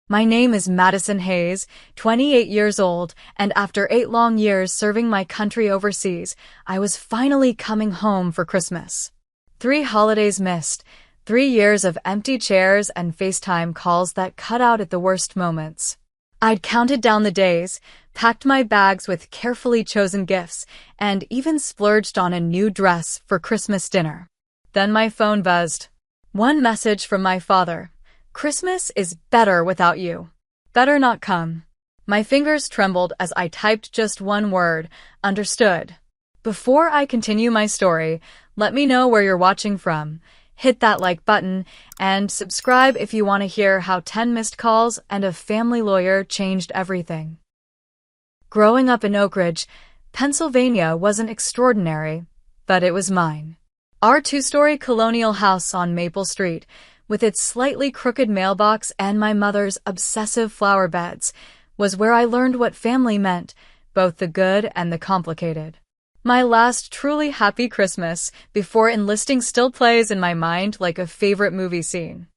My name is Madison Hayes, 28 years old, and after 8 long years serving my country overseas, I was finally coming home for Christmas. 3 holidays missed, 3 years of empty chairs and FaceTime calls that cut out at the worst moments. I'd counted down the days, packed my bags with carefully chosen gifts, and even splurged on a new dress for Christmas dinner. Then my phone buzzed. One message from my father. Christmas is better without you. Better not come. My fingers trembled as I typed just one word, understood. Before I continue my story, let me know where you're watching from. Hit that like button and subscribe if you want to hear how 10 missed calls and a family lawyer changed everything. Growing up in Oak Ridge, Pennsylvania wasn't extraordinary, but it was mine. Our 2-story colonial house on Maple Street, with its slightly crooked mailbox and my mother's obsessive flower beds, was where I learned what family meant, both the good and the complicated. My last truly happy Christmas before enlisting still plays in my mind like a favorite movie scene.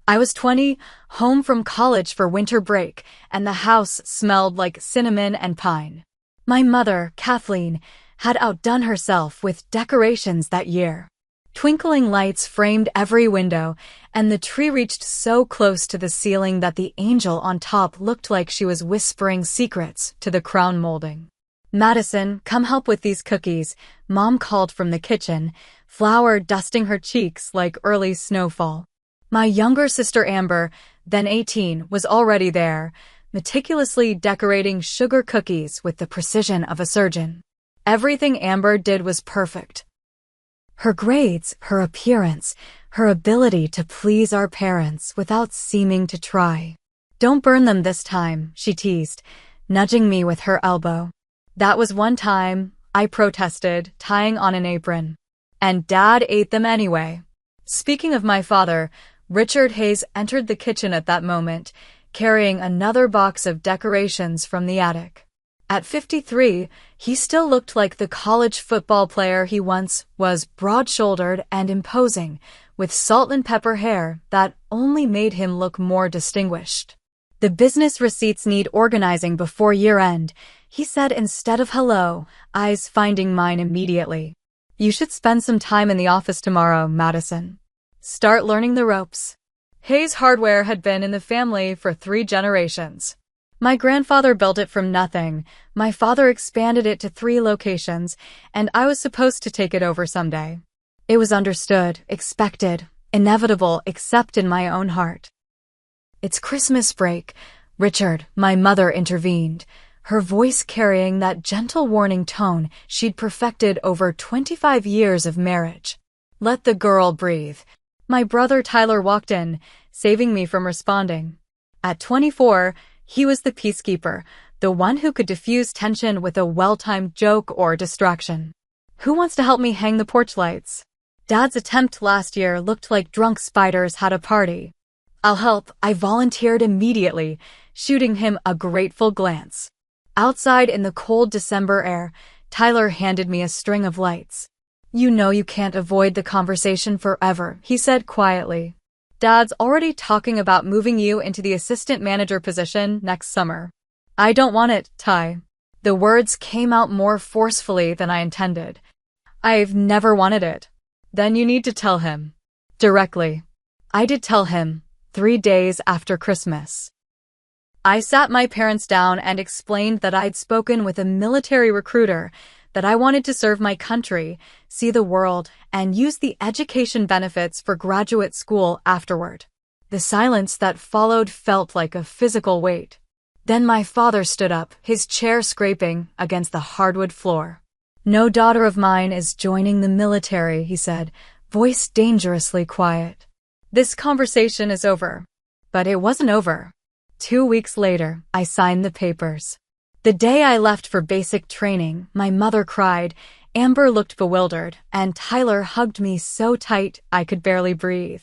I was 20, home from college for winter break, and the house smelled like cinnamon and pine. My mother, Kathleen, had outdone herself with decorations that year. Twinkling lights framed every window, and the tree reached so close to the ceiling that the angel on top looked like she was whispering secrets to the crown molding. Madison, come help with these cookies, Mom called from the kitchen, flour dusting her cheeks like early snowfall. My younger sister Amber, then 18, was already there, meticulously decorating sugar cookies with the precision of a surgeon. Everything Amber did was perfect. Her grades, her appearance, her ability to please our parents without seeming to try. Don't burn them this time, she teased, nudging me with her elbow. That was one time, I protested, tying on an apron. And Dad ate them anyway. Speaking of my father, Richard Hayes entered the kitchen at that moment, carrying another box of decorations from the attic. At 53, he still looked like the college football player he once was, broad-shouldered and imposing, with salt and pepper hair that only made him look more distinguished. The business receipts need organizing before year-end, he said instead of hello, eyes finding mine immediately. You should spend some time in the office tomorrow, Madison. Start learning the ropes. Hayes Hardware had been in the family for 3 generations. My grandfather built it from nothing, my father expanded it to 3 locations, and I was supposed to take it over someday. It was understood, expected, inevitable except in my own heart. It's Christmas break, Richard, my mother intervened, her voice carrying that gentle warning tone she'd perfected over 25 years of marriage. Let the girl breathe. My brother Tyler walked in, saving me from responding. At 24, he was the peacekeeper, the one who could diffuse tension with a well-timed joke or distraction. Who wants to help me hang the porch lights? Dad's attempt last year looked like drunk spiders had a party. I'll help, I volunteered immediately, shooting him a grateful glance. Outside in the cold December air, Tyler handed me a string of lights. You know you can't avoid the conversation forever, he said quietly. Dad's already talking about moving you into the assistant manager position next summer. I don't want it, Ty. The words came out more forcefully than I intended. I've never wanted it. Then you need to tell him. Directly. I did tell him, 3 days after Christmas. I sat my parents down and explained that I'd spoken with a military recruiter, that I wanted to serve my country, see the world, and use the education benefits for graduate school afterward. The silence that followed felt like a physical weight. Then my father stood up, his chair scraping against the hardwood floor. No daughter of mine is joining the military, he said, voice dangerously quiet. This conversation is over. But it wasn't over. 2 weeks later, I signed the papers. The day I left for basic training, my mother cried, Amber looked bewildered, and Tyler hugged me so tight I could barely breathe.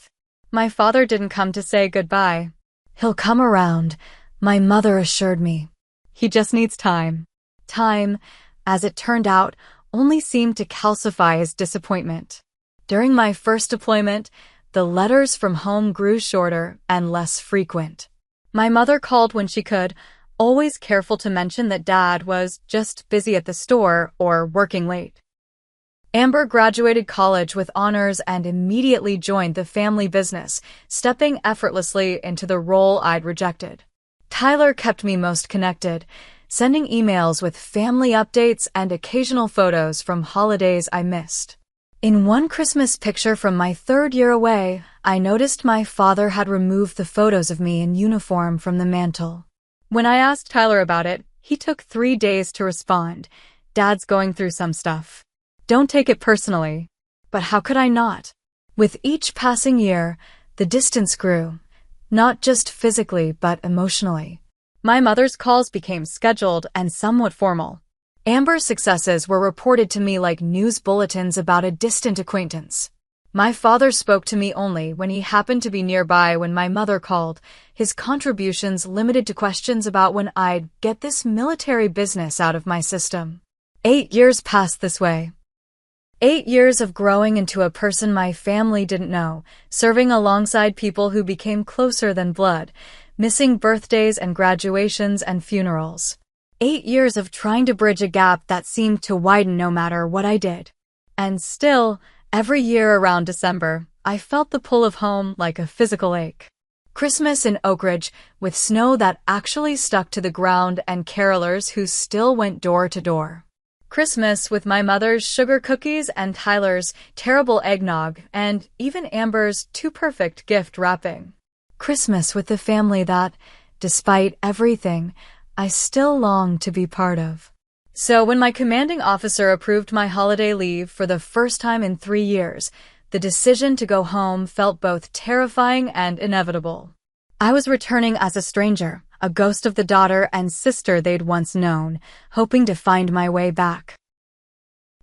My father didn't come to say goodbye. He'll come around, my mother assured me. He just needs time. Time, as it turned out, only seemed to calcify his disappointment. During my first deployment, the letters from home grew shorter and less frequent. My mother called when she could, always careful to mention that Dad was just busy at the store or working late. Amber graduated college with honors and immediately joined the family business, stepping effortlessly into the role I'd rejected. Tyler kept me most connected, sending emails with family updates and occasional photos from holidays I missed. In one Christmas picture from my third year away, I noticed my father had removed the photos of me in uniform from the mantel. When I asked Tyler about it, he took 3 days to respond. Dad's going through some stuff. Don't take it personally. But how could I not? With each passing year, the distance grew, not just physically but emotionally. My mother's calls became scheduled and somewhat formal. Amber's successes were reported to me like news bulletins about a distant acquaintance. My father spoke to me only when he happened to be nearby when my mother called, his contributions limited to questions about when I'd get this military business out of my system. 8 years passed this way. 8 years of growing into a person my family didn't know, serving alongside people who became closer than blood, missing birthdays and graduations and funerals. 8 years of trying to bridge a gap that seemed to widen no matter what I did. And still, every year around December, I felt the pull of home like a physical ache. Christmas in Oak Ridge, with snow that actually stuck to the ground and carolers who still went door to door. Christmas with my mother's sugar cookies and Tyler's terrible eggnog and even Amber's too perfect gift wrapping. Christmas with the family that, despite everything, I still long to be part of. So when my commanding officer approved my holiday leave for the first time in 3 years, the decision to go home felt both terrifying and inevitable. I was returning as a stranger, a ghost of the daughter and sister they'd once known, hoping to find my way back.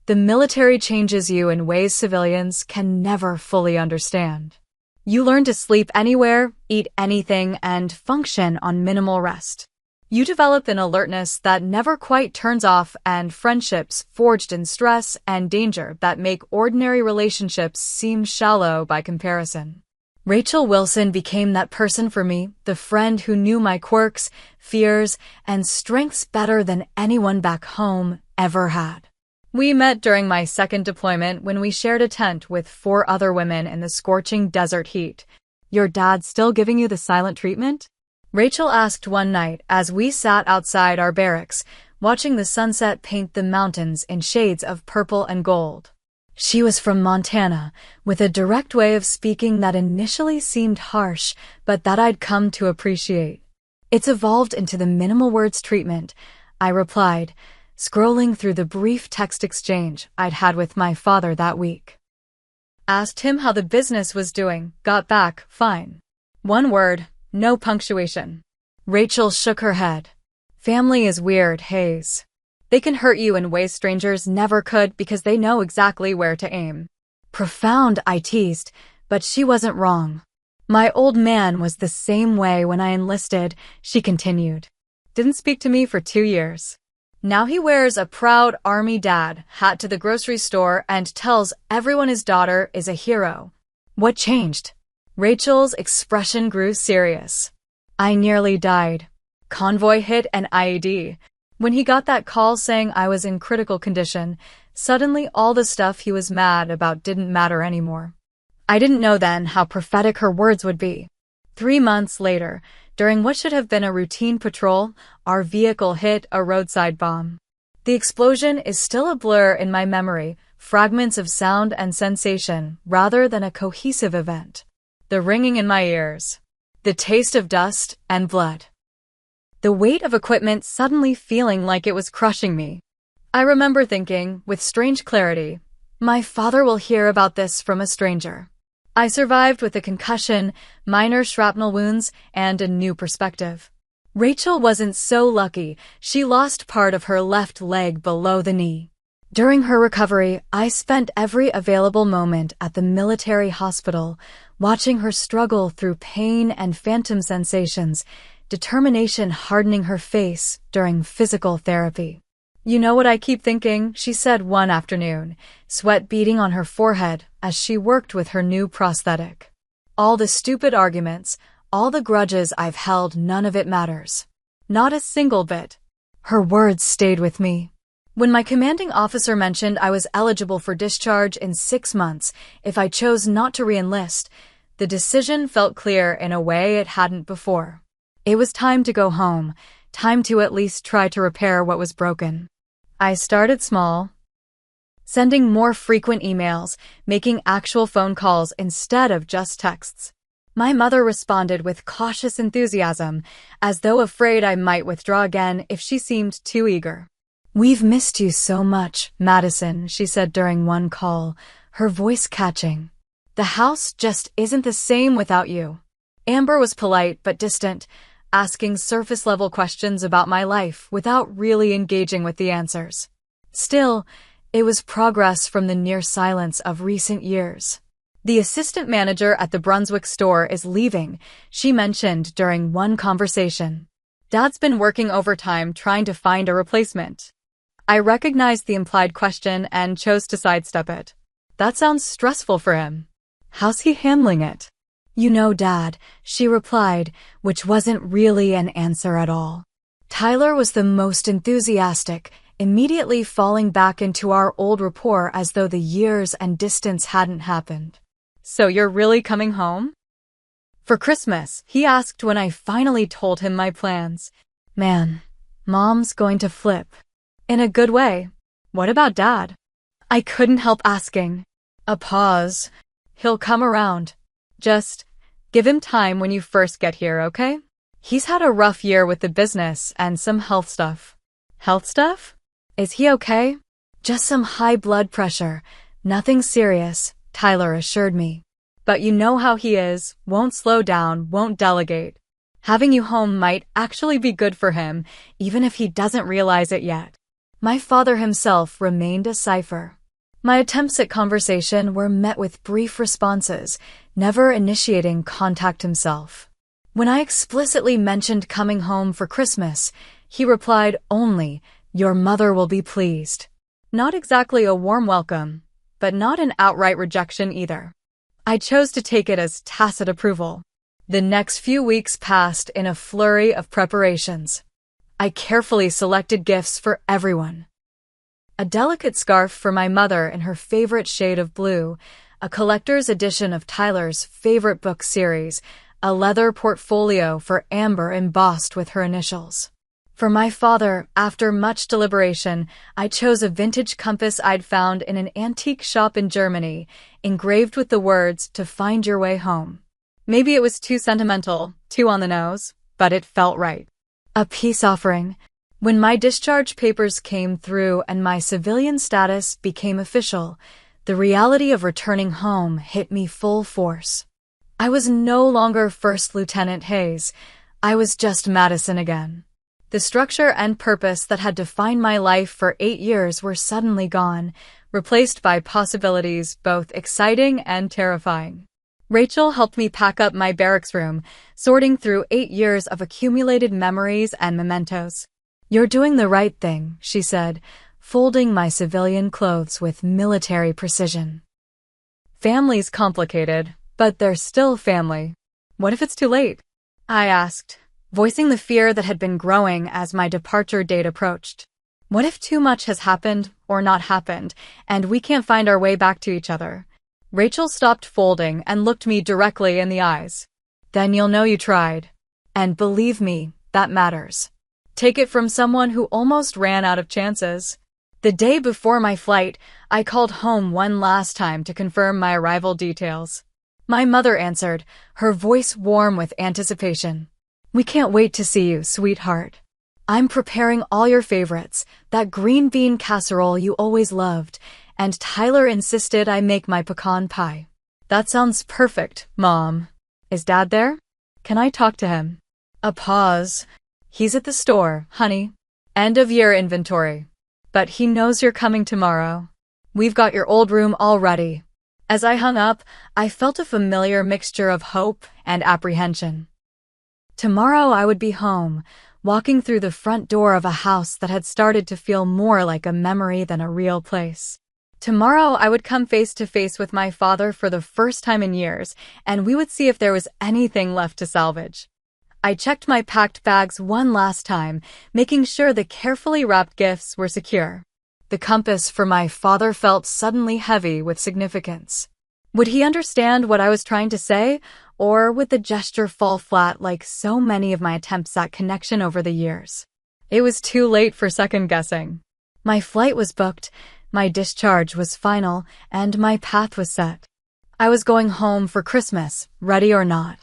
The military changes you in ways civilians can never fully understand. You learn to sleep anywhere, eat anything, and function on minimal rest. You develop an alertness that never quite turns off and friendships forged in stress and danger that make ordinary relationships seem shallow by comparison. Rachel Wilson became that person for me, the friend who knew my quirks, fears, and strengths better than anyone back home ever had. We met during my second deployment when we shared a tent with 4 other women in the scorching desert heat. Your dad still giving you the silent treatment? Rachel asked one night as we sat outside our barracks, watching the sunset paint the mountains in shades of purple and gold. She was from Montana, with a direct way of speaking that initially seemed harsh, but that I'd come to appreciate. It's evolved into the minimal words treatment, I replied, scrolling through the brief text exchange I'd had with my father that week. Asked him how the business was doing, got back, fine. One word. No punctuation. Rachel shook her head. Family is weird, Hayes. They can hurt you in ways strangers never could because they know exactly where to aim. Profound, I teased, but she wasn't wrong. My old man was the same way when I enlisted, she continued. Didn't speak to me for 2 years. Now he wears a proud army dad hat to the grocery store and tells everyone his daughter is a hero. What changed? Rachel's expression grew serious. I nearly died. Convoy hit an IED. When he got that call saying I was in critical condition, suddenly all the stuff he was mad about didn't matter anymore. I didn't know then how prophetic her words would be. 3 months later, during what should have been a routine patrol, our vehicle hit a roadside bomb. The explosion is still a blur in my memory, fragments of sound and sensation rather than a cohesive event. The ringing in my ears. The taste of dust and blood. The weight of equipment suddenly feeling like it was crushing me. I remember thinking, with strange clarity, my father will hear about this from a stranger. I survived with a concussion, minor shrapnel wounds, and a new perspective. Rachel wasn't so lucky. She lost part of her left leg below the knee. During her recovery, I spent every available moment at the military hospital, watching her struggle through pain and phantom sensations, determination hardening her face during physical therapy. You know what I keep thinking, she said one afternoon, sweat beading on her forehead as she worked with her new prosthetic. All the stupid arguments, All the grudges I've held, none of it matters. Not a single bit. Her words stayed with me. When my commanding officer mentioned I was eligible for discharge in 6 months if I chose not to re-enlist, the decision felt clear in a way it hadn't before. It was time to go home, time to at least try to repair what was broken. I started small, sending more frequent emails, making actual phone calls instead of just texts. My mother responded with cautious enthusiasm, as though afraid I might withdraw again if she seemed too eager. "We've missed you so much, Madison," she said during one call, her voice catching. "The house just isn't the same without you." Amber was polite but distant, asking surface-level questions about my life without really engaging with the answers. Still, it was progress from the near silence of recent years. "The assistant manager at the Brunswick store is leaving," she mentioned during one conversation. "Dad's been working overtime trying to find a replacement." I recognized the implied question and chose to sidestep it. "That sounds stressful for him. How's he handling it?" "You know, Dad," she replied, which wasn't really an answer at all. Tyler was the most enthusiastic, immediately falling back into our old rapport as though the years and distance hadn't happened. "So you're really coming home?" "For Christmas," he asked when I finally told him my plans. "Man, Mom's going to flip." "In a good way. What about Dad?" I couldn't help asking. A pause. "He'll come around. Just give him time when you first get here, okay? He's had a rough year with the business and some health stuff." "Health stuff? Is he okay?" "Just some high blood pressure. Nothing serious," Tyler assured me. "But you know how he is, won't slow down, won't delegate. Having you home might actually be good for him, even if he doesn't realize it yet." My father himself remained a cipher. My attempts at conversation were met with brief responses, never initiating contact himself. When I explicitly mentioned coming home for Christmas, he replied only, "Your mother will be pleased." Not exactly a warm welcome, but not an outright rejection either. I chose to take it as tacit approval. The next few weeks passed in a flurry of preparations. I carefully selected gifts for everyone. A delicate scarf for my mother in her favorite shade of blue, a collector's edition of Tyler's favorite book series, a leather portfolio for Amber embossed with her initials. For my father, after much deliberation, I chose a vintage compass I'd found in an antique shop in Germany, engraved with the words, "To find your way home." Maybe it was too sentimental, too on the nose, but it felt right. A peace offering. When my discharge papers came through and my civilian status became official, the reality of returning home hit me full force. I was no longer First Lieutenant Hayes. I was just Madison again. The structure and purpose that had defined my life for 8 years were suddenly gone, replaced by possibilities both exciting and terrifying. Rachel helped me pack up my barracks room, sorting through 8 years of accumulated memories and mementos. "You're doing the right thing," she said, folding my civilian clothes with military precision. "Family's complicated, but they're still family. What if it's too late?" I asked, voicing the fear that had been growing as my departure date approached. "What if too much has happened or not happened, and we can't find our way back to each other?" Rachel stopped folding and looked me directly in the eyes. "Then you'll know you tried. And believe me, that matters. Take it from someone who almost ran out of chances." The day before my flight, I called home one last time to confirm my arrival details. My mother answered, her voice warm with anticipation. "We can't wait to see you, sweetheart. I'm preparing all your favorites, that green bean casserole you always loved, and Tyler insisted I make my pecan pie." "That sounds perfect, Mom. Is Dad there? Can I talk to him?" A pause. "He's at the store, honey. End of year inventory. But he knows you're coming tomorrow. We've got your old room all ready." As I hung up, I felt a familiar mixture of hope and apprehension. Tomorrow I would be home, walking through the front door of a house that had started to feel more like a memory than a real place. Tomorrow I would come face to face with my father for the first time in years, and we would see if there was anything left to salvage. I checked my packed bags one last time, making sure the carefully wrapped gifts were secure. The compass for my father felt suddenly heavy with significance. Would he understand what I was trying to say, or would the gesture fall flat like so many of my attempts at connection over the years? It was too late for second-guessing. My flight was booked, my discharge was final, and my path was set. I was going home for Christmas, ready or not.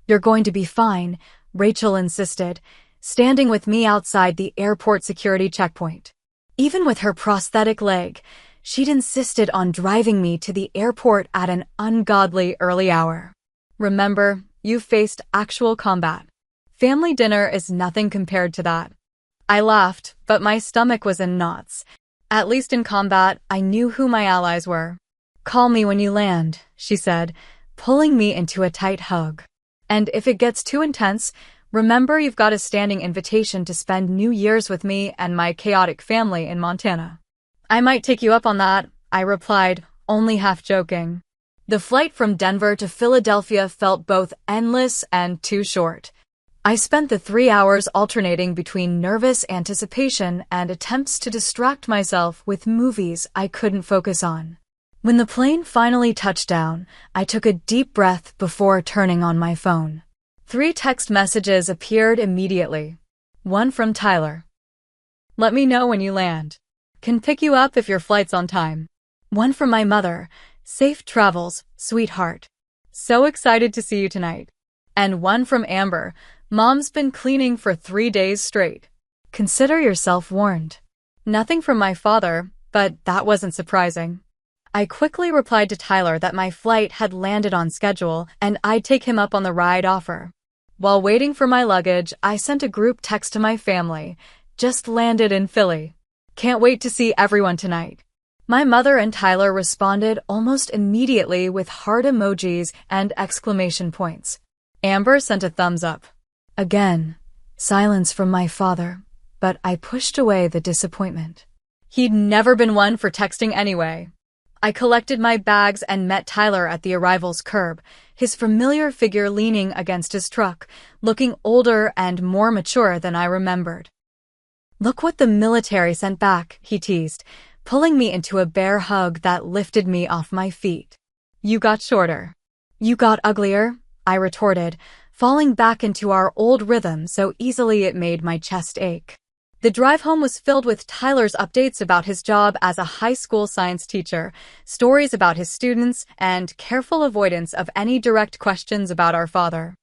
"You're going to be fine," Rachel insisted, standing with me outside the airport security checkpoint. Even with her prosthetic leg, she'd insisted on driving me to the airport at an ungodly early hour. "Remember, you faced actual combat. Family dinner is nothing compared to that." I laughed, but my stomach was in knots. At least in combat, I knew who my allies were. "Call me when you land," she said, pulling me into a tight hug. "And if it gets too intense, remember you've got a standing invitation to spend New Year's with me and my chaotic family in Montana." "I might take you up on that," I replied, only half joking. The flight from Denver to Philadelphia felt both endless and too short. I spent the 3 hours alternating between nervous anticipation and attempts to distract myself with movies I couldn't focus on. When the plane finally touched down, I took a deep breath before turning on my phone. 3 text messages appeared immediately. One from Tyler. "Let me know when you land. Can pick you up if your flight's on time." One from my mother. "Safe travels, sweetheart. So excited to see you tonight." And one from Amber. "Mom's been cleaning for 3 days straight. Consider yourself warned." Nothing from my father, but that wasn't surprising. I quickly replied to Tyler that my flight had landed on schedule and I'd take him up on the ride offer. While waiting for my luggage, I sent a group text to my family. "Just landed in Philly. Can't wait to see everyone tonight." My mother and Tyler responded almost immediately with heart emojis and exclamation points. Amber sent a thumbs up. Again, silence from my father, but I pushed away the disappointment. He'd never been one for texting anyway. I collected my bags and met Tyler at the arrival's curb, his familiar figure leaning against his truck, looking older and more mature than I remembered. "Look what the military sent back," he teased, pulling me into a bear hug that lifted me off my feet. "You got shorter." "You got uglier," I retorted, falling back into our old rhythm so easily it made my chest ache. The drive home was filled with Tyler's updates about his job as a high school science teacher, stories about his students, and careful avoidance of any direct questions about our father.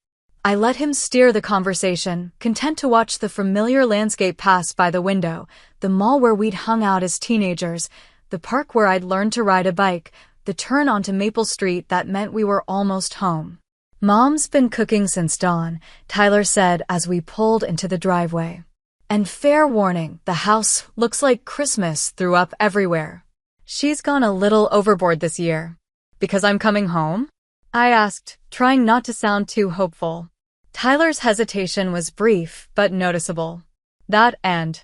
I let him steer the conversation, content to watch the familiar landscape pass by the window, the mall where we'd hung out as teenagers, the park where I'd learned to ride a bike, the turn onto Maple Street that meant we were almost home. "Mom's been cooking since dawn," Tyler said as we pulled into the driveway. "And fair warning, the house looks like Christmas threw up everywhere." "She's gone a little overboard this year." "Because I'm coming home?" I asked, trying not to sound too hopeful. Tyler's hesitation was brief but noticeable. "That and,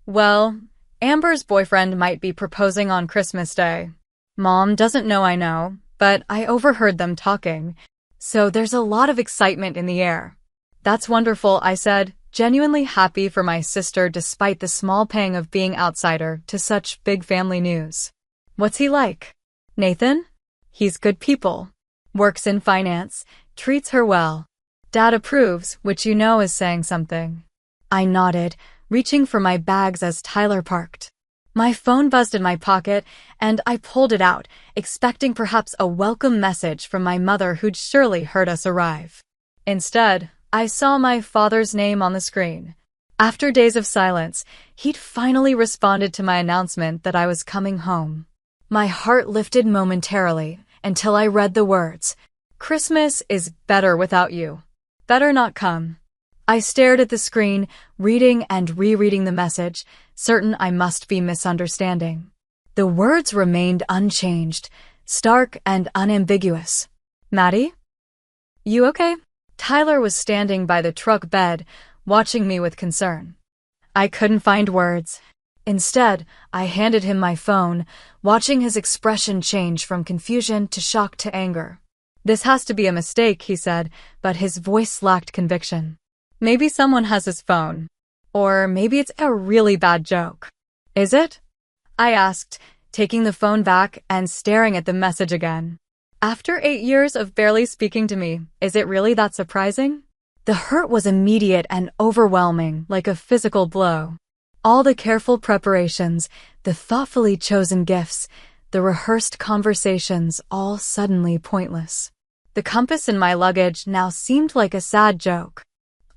well, Amber's boyfriend might be proposing on Christmas Day. Mom doesn't know I know, but I overheard them talking. So there's a lot of excitement in the air." "That's wonderful," I said, genuinely happy for my sister despite the small pang of being outsider to such big family news. "What's he like?" "Nathan? He's good people. Works in finance, treats her well. Dad approves, which you know is saying something." I nodded, reaching for my bags as Tyler parked. My phone buzzed in my pocket, and I pulled it out, expecting perhaps a welcome message from my mother who'd surely heard us arrive. Instead, I saw my father's name on the screen. After days of silence, he'd finally responded to my announcement that I was coming home. My heart lifted momentarily until I read the words, "Christmas is better without you. Better not come." I stared at the screen, reading and rereading the message, certain I must be misunderstanding. The words remained unchanged, stark and unambiguous. "Maddie? You okay?" Tyler was standing by the truck bed, watching me with concern. I couldn't find words. Instead, I handed him my phone, watching his expression change from confusion to shock to anger. "This has to be a mistake," he said, but his voice lacked conviction. "Maybe someone has his phone. Or maybe it's a really bad joke." "Is it?" I asked, taking the phone back and staring at the message again. "After 8 years of barely speaking to me, is it really that surprising?" The hurt was immediate and overwhelming, like a physical blow. All the careful preparations, the thoughtfully chosen gifts, the rehearsed conversations, all suddenly pointless. The compass in my luggage now seemed like a sad joke.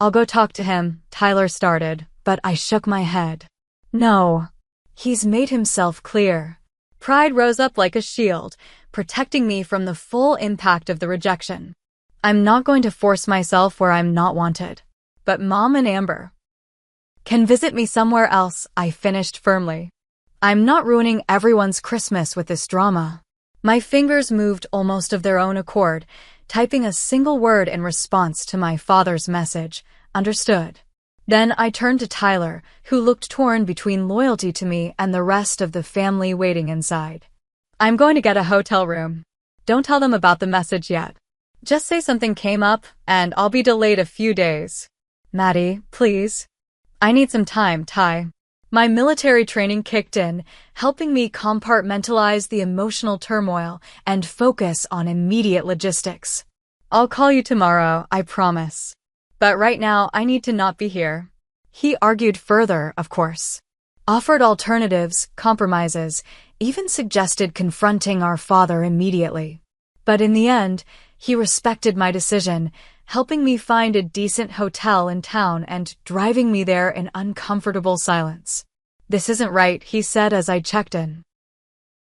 "I'll go talk to him," Tyler started, but I shook my head. "No. He's made himself clear." Pride rose up like a shield, protecting me from the full impact of the rejection. "I'm not going to force myself where I'm not wanted. But Mom and Amber can visit me somewhere else," I finished firmly. "I'm not ruining everyone's Christmas with this drama." My fingers moved almost of their own accord, typing a single word in response to my father's message, "Understood." Then I turned to Tyler, who looked torn between loyalty to me and the rest of the family waiting inside. "I'm going to get a hotel room. Don't tell them about the message yet. Just say something came up, and I'll be delayed a few days." "Maddie, please." "I need some time, Ty." My military training kicked in, helping me compartmentalize the emotional turmoil and focus on immediate logistics. "I'll call you tomorrow, I promise. But right now, I need to not be here." He argued further, of course. Offered alternatives, compromises, even suggested confronting our father immediately. But in the end, he respected my decision, helping me find a decent hotel in town and driving me there in uncomfortable silence. "This isn't right," he said as I checked in.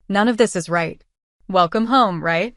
"None of this is right. Welcome home, right?"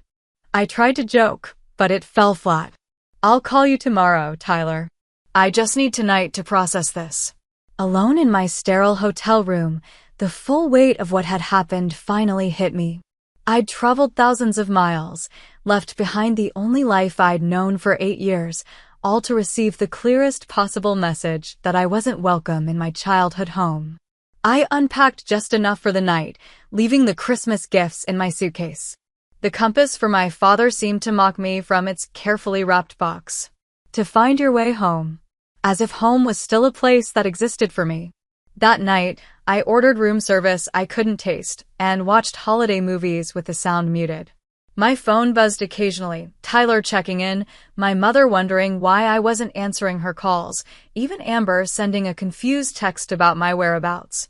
I tried to joke, but it fell flat. "I'll call you tomorrow, Tyler. I just need tonight to process this." Alone in my sterile hotel room, the full weight of what had happened finally hit me. I'd traveled thousands of miles, left behind the only life I'd known for 8 years, all to receive the clearest possible message that I wasn't welcome in my childhood home. I unpacked just enough for the night, leaving the Christmas gifts in my suitcase. The compass for my father seemed to mock me from its carefully wrapped box. "To find your way home." As if home was still a place that existed for me. That night, I ordered room service I couldn't taste and watched holiday movies with the sound muted. My phone buzzed occasionally, Tyler checking in, my mother wondering why I wasn't answering her calls, even Amber sending a confused text about my whereabouts.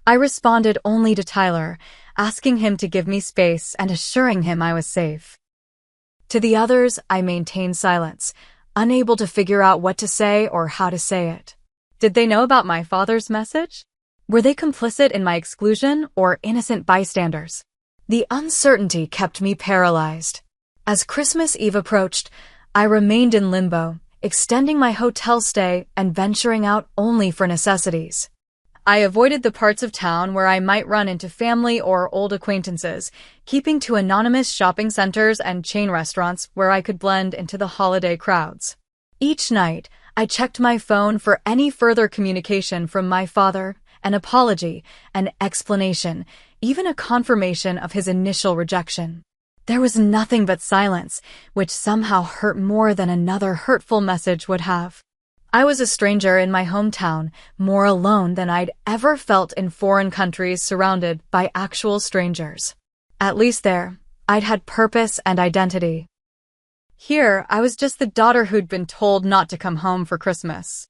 I responded only to Tyler, asking him to give me space and assuring him I was safe. To the others, I maintained silence, unable to figure out what to say or how to say it. Did they know about my father's message? Were they complicit in my exclusion or innocent bystanders? The uncertainty kept me paralyzed. As Christmas Eve approached, I remained in limbo, extending my hotel stay and venturing out only for necessities. I avoided the parts of town where I might run into family or old acquaintances, keeping to anonymous shopping centers and chain restaurants where I could blend into the holiday crowds. Each night, I checked my phone for any further communication from my father, an apology, an explanation, even a confirmation of his initial rejection. There was nothing but silence, which somehow hurt more than another hurtful message would have. I was a stranger in my hometown, more alone than I'd ever felt in foreign countries surrounded by actual strangers. At least there, I'd had purpose and identity. Here, I was just the daughter who'd been told not to come home for Christmas.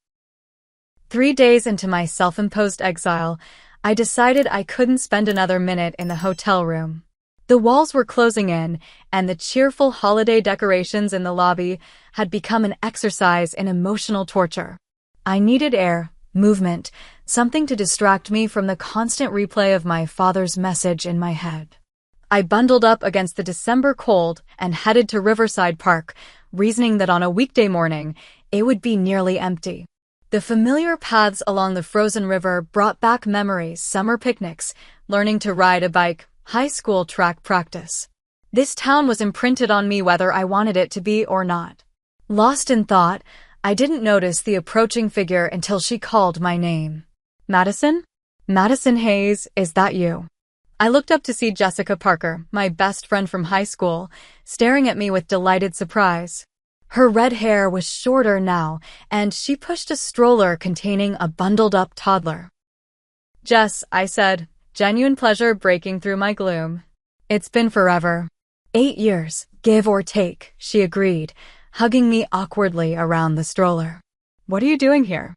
3 days into my self-imposed exile, I decided I couldn't spend another minute in the hotel room. The walls were closing in, and the cheerful holiday decorations in the lobby had become an exercise in emotional torture. I needed air, movement, something to distract me from the constant replay of my father's message in my head. I bundled up against the December cold and headed to Riverside Park, reasoning that on a weekday morning, it would be nearly empty. The familiar paths along the frozen river brought back memories, summer picnics, learning to ride a bike, high school track practice. This town was imprinted on me whether I wanted it to be or not. Lost in thought, I didn't notice the approaching figure until she called my name. "Madison?" Madison Hayes, is that you? I looked up to see Jessica Parker, my best friend from high school, staring at me with delighted surprise. Her red hair was shorter now, and she pushed a stroller containing a bundled-up toddler. Jess, I said, genuine pleasure breaking through my gloom. It's been forever. 8 years, give or take, she agreed, hugging me awkwardly around the stroller. What are you doing here?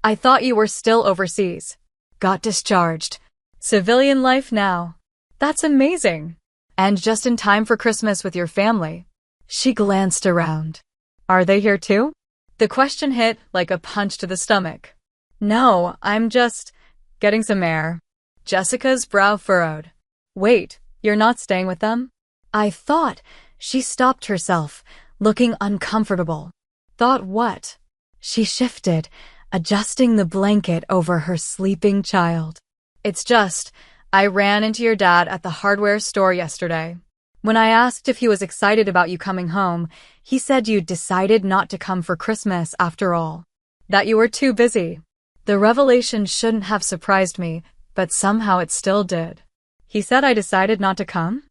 I thought you were still overseas. Got discharged. Civilian life now. That's amazing. And just in time for Christmas with your family. She glanced around. Are they here too? The question hit like a punch to the stomach. No, I'm just getting some air. Jessica's brow furrowed. Wait, you're not staying with them? I thought. She stopped herself, looking uncomfortable. Thought what? She shifted, adjusting the blanket over her sleeping child. It's just, I ran into your dad at the hardware store yesterday. When I asked if he was excited about you coming home, he said you decided not to come for Christmas after all. That you were too busy. The revelation shouldn't have surprised me, but somehow it still did. He said I decided not to come?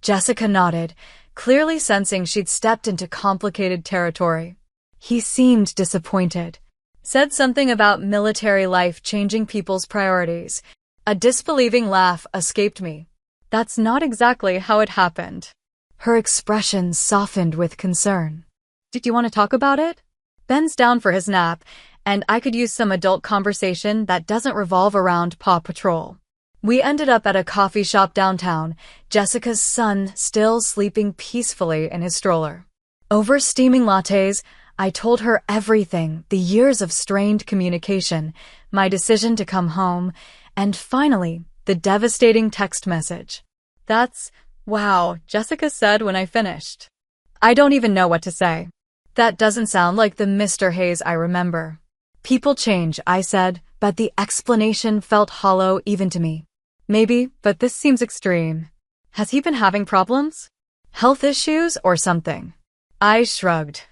Jessica nodded, clearly sensing she'd stepped into complicated territory. He seemed disappointed. Said something about military life changing people's priorities. A disbelieving laugh escaped me. That's not exactly how it happened. Her expression softened with concern. Did you want to talk about it? Ben's down for his nap, and I could use some adult conversation that doesn't revolve around Paw Patrol. We ended up at a coffee shop downtown, Jessica's son still sleeping peacefully in his stroller. Over steaming lattes, I told her everything, the years of strained communication, my decision to come home, and finally, the devastating text message. Wow, Jessica said when I finished. I don't even know what to say. That doesn't sound like the Mr. Hayes I remember. People change, I said, but the explanation felt hollow even to me. Maybe, but this seems extreme. Has he been having problems? Health issues or something? I shrugged.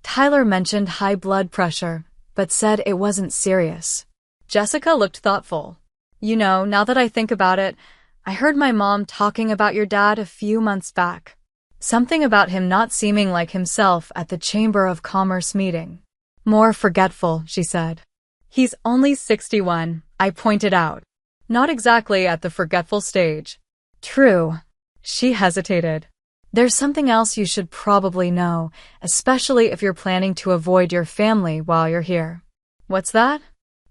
Tyler mentioned high blood pressure, but said it wasn't serious. Jessica looked thoughtful. You know, now that I think about it, I heard my mom talking about your dad a few months back. Something about him not seeming like himself at the Chamber of Commerce meeting. More forgetful, she said. He's only 61, I pointed out. Not exactly at the forgetful stage. True. She hesitated. There's something else you should probably know, especially if you're planning to avoid your family while you're here. What's that?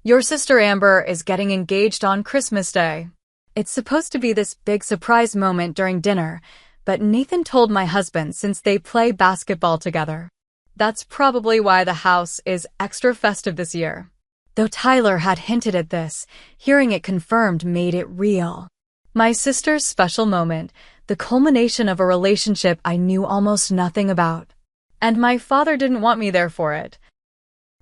Your sister Amber is getting engaged on Christmas Day. It's supposed to be this big surprise moment during dinner, but Nathan told my husband since they play basketball together. That's probably why the house is extra festive this year. Though Tyler had hinted at this, hearing it confirmed made it real. My sister's special moment, the culmination of a relationship I knew almost nothing about. And my father didn't want me there for it.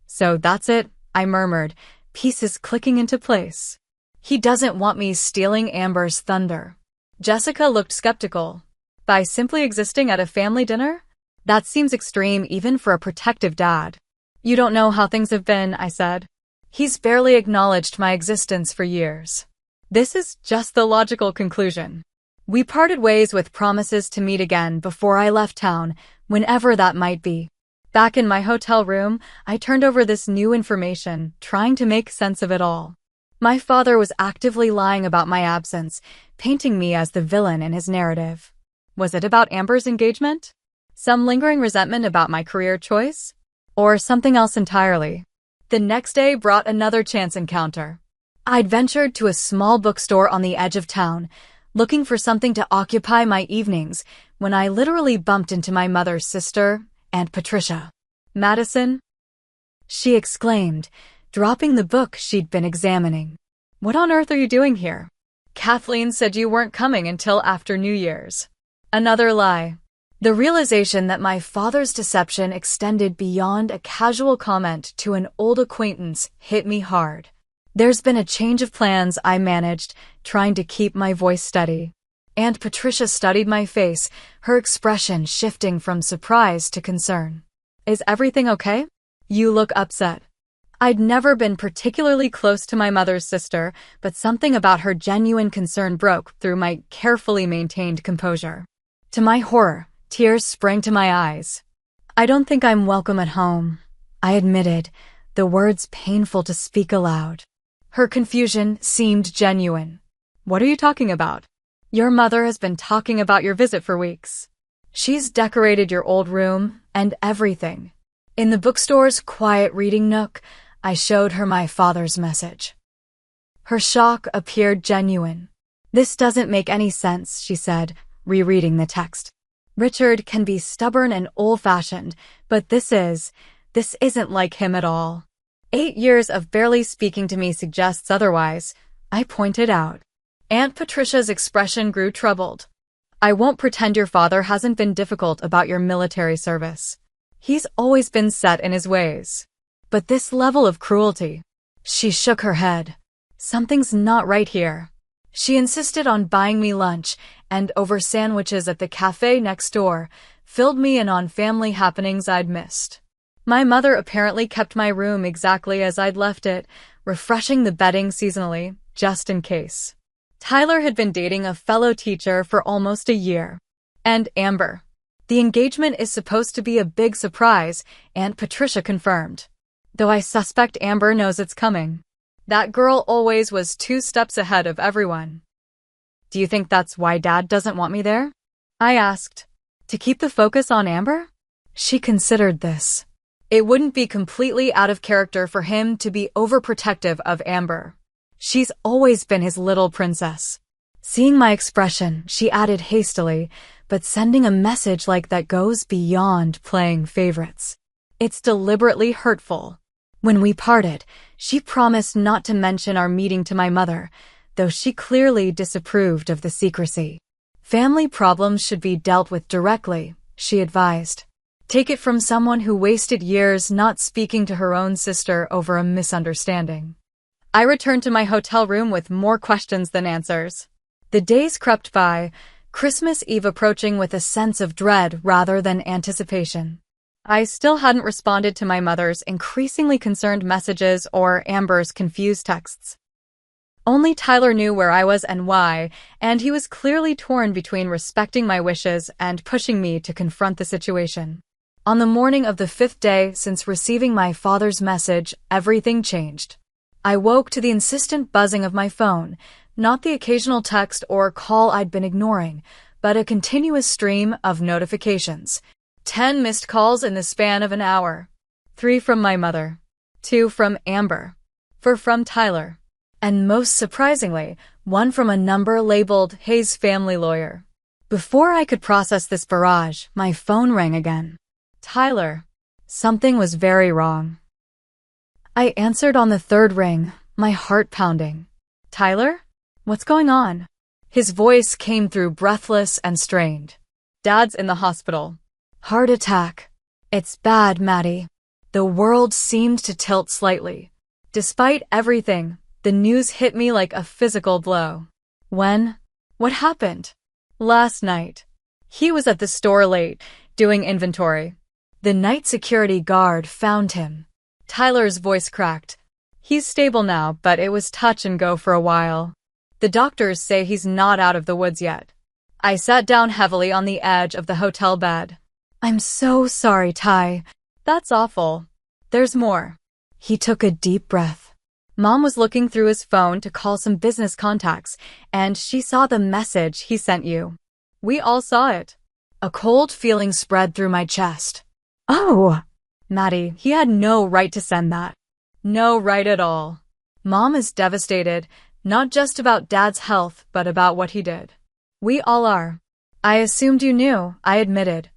So that's it, I murmured, pieces clicking into place. He doesn't want me stealing Amber's thunder. Jessica looked skeptical. By simply existing at a family dinner? That seems extreme even for a protective dad. You don't know how things have been, I said. He's barely acknowledged my existence for years. This is just the logical conclusion. We parted ways with promises to meet again before I left town, whenever that might be. Back in my hotel room, I turned over this new information, trying to make sense of it all. My father was actively lying about my absence, painting me as the villain in his narrative. Was it about Amber's engagement? Some lingering resentment about my career choice? Or something else entirely? The next day brought another chance encounter. I'd ventured to a small bookstore on the edge of town, looking for something to occupy my evenings, when I literally bumped into my mother's sister, Aunt Patricia. Madison? She exclaimed, dropping the book she'd been examining. What on earth are you doing here? Kathleen said you weren't coming until after New Year's. Another lie. The realization that my father's deception extended beyond a casual comment to an old acquaintance hit me hard. There's been a change of plans, I managed, trying to keep my voice steady. Aunt Patricia studied my face, her expression shifting from surprise to concern. Is everything okay? You look upset. I'd never been particularly close to my mother's sister, but something about her genuine concern broke through my carefully maintained composure. To my horror, tears sprang to my eyes. "I don't think I'm welcome at home," I admitted, the words painful to speak aloud. Her confusion seemed genuine. "What are you talking about? Your mother has been talking about your visit for weeks. She's decorated your old room and everything." In the bookstore's quiet reading nook, I showed her my father's message. Her shock appeared genuine. "This doesn't make any sense," she said, rereading the text. "Richard can be stubborn and old-fashioned, but this isn't like him at all. 8 years of barely speaking to me suggests otherwise," I pointed out. Aunt Patricia's expression grew troubled. "I won't pretend your father hasn't been difficult about your military service. He's always been set in his ways. But this level of cruelty..." She shook her head. "Something's not right here." She insisted on buying me lunch, and over sandwiches at the cafe next door, filled me in on family happenings I'd missed. My mother apparently kept my room exactly as I'd left it, refreshing the bedding seasonally, just in case. Tyler had been dating a fellow teacher for almost a year. And Amber. "The engagement is supposed to be a big surprise," Aunt Patricia confirmed. Though I suspect Amber knows it's coming. That girl always was 2 steps ahead of everyone. "Do you think that's why Dad doesn't want me there?" I asked. "To keep the focus on Amber?" She considered this. "It wouldn't be completely out of character for him to be overprotective of Amber. She's always been his little princess." Seeing my expression, she added hastily, "But sending a message like that goes beyond playing favorites. It's deliberately hurtful." When we parted, she promised not to mention our meeting to my mother, though she clearly disapproved of the secrecy. "Family problems should be dealt with directly," she advised. "Take it from someone who wasted years not speaking to her own sister over a misunderstanding." I returned to my hotel room with more questions than answers. The days crept by, Christmas Eve approaching with a sense of dread rather than anticipation. I still hadn't responded to my mother's increasingly concerned messages or Amber's confused texts. Only Tyler knew where I was and why, and he was clearly torn between respecting my wishes and pushing me to confront the situation. On the morning of the 5th day since receiving my father's message, everything changed. I woke to the insistent buzzing of my phone, not the occasional text or call I'd been ignoring, but a continuous stream of notifications. 10 missed calls in the span of an hour. 3 from my mother. 2 from Amber. 4 from Tyler. And most surprisingly, 1 from a number labeled Hayes Family Lawyer. Before I could process this barrage, my phone rang again. "Tyler." Something was very wrong. I answered on the 3rd ring, my heart pounding. "Tyler? What's going on?" His voice came through breathless and strained. "Dad's in the hospital. Heart attack. It's bad, Maddie." The world seemed to tilt slightly. Despite everything, the news hit me like a physical blow. "When? What happened?" "Last night. He was at the store late, doing inventory. The night security guard found him." Tyler's voice cracked. "He's stable now, but it was touch and go for a while. The doctors say he's not out of the woods yet." I sat down heavily on the edge of the hotel bed. "I'm so sorry, Ty." "That's awful. There's more." He took a deep breath. "Mom was looking through his phone to call some business contacts, and she saw the message he sent you. We all saw it." A cold feeling spread through my chest. "Oh!" "Maddie, he had no right to send that. No right at all. Mom is devastated, not just about Dad's health, but about what he did. We all are." "I assumed you knew," I admitted.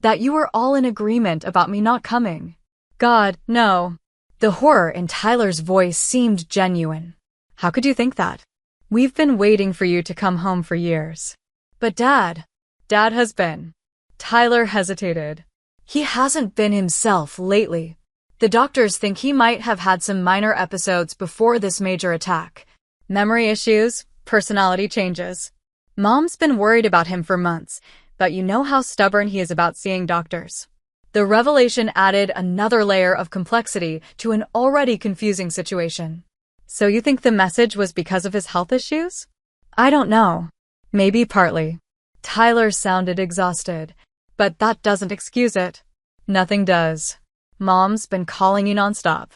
"That you were all in agreement about me not coming." "God, no." The horror in Tyler's voice seemed genuine. "How could you think that? We've been waiting for you to come home for years." "But Dad has been." Tyler hesitated. "He hasn't been himself lately. The doctors think he might have had some minor episodes before this major attack. Memory issues, personality changes. Mom's been worried about him for months, but you know how stubborn he is about seeing doctors." The revelation added another layer of complexity to an already confusing situation. So you think the message was because of his health issues? I don't know. Maybe partly. Tyler sounded exhausted, but that doesn't excuse it. Nothing does. Mom's been calling you nonstop.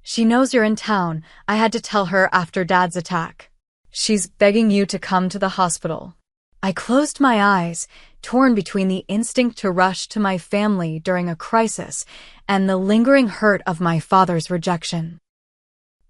She knows you're in town. I had to tell her after Dad's attack. She's begging you to come to the hospital. I closed my eyes, torn between the instinct to rush to my family during a crisis and the lingering hurt of my father's rejection.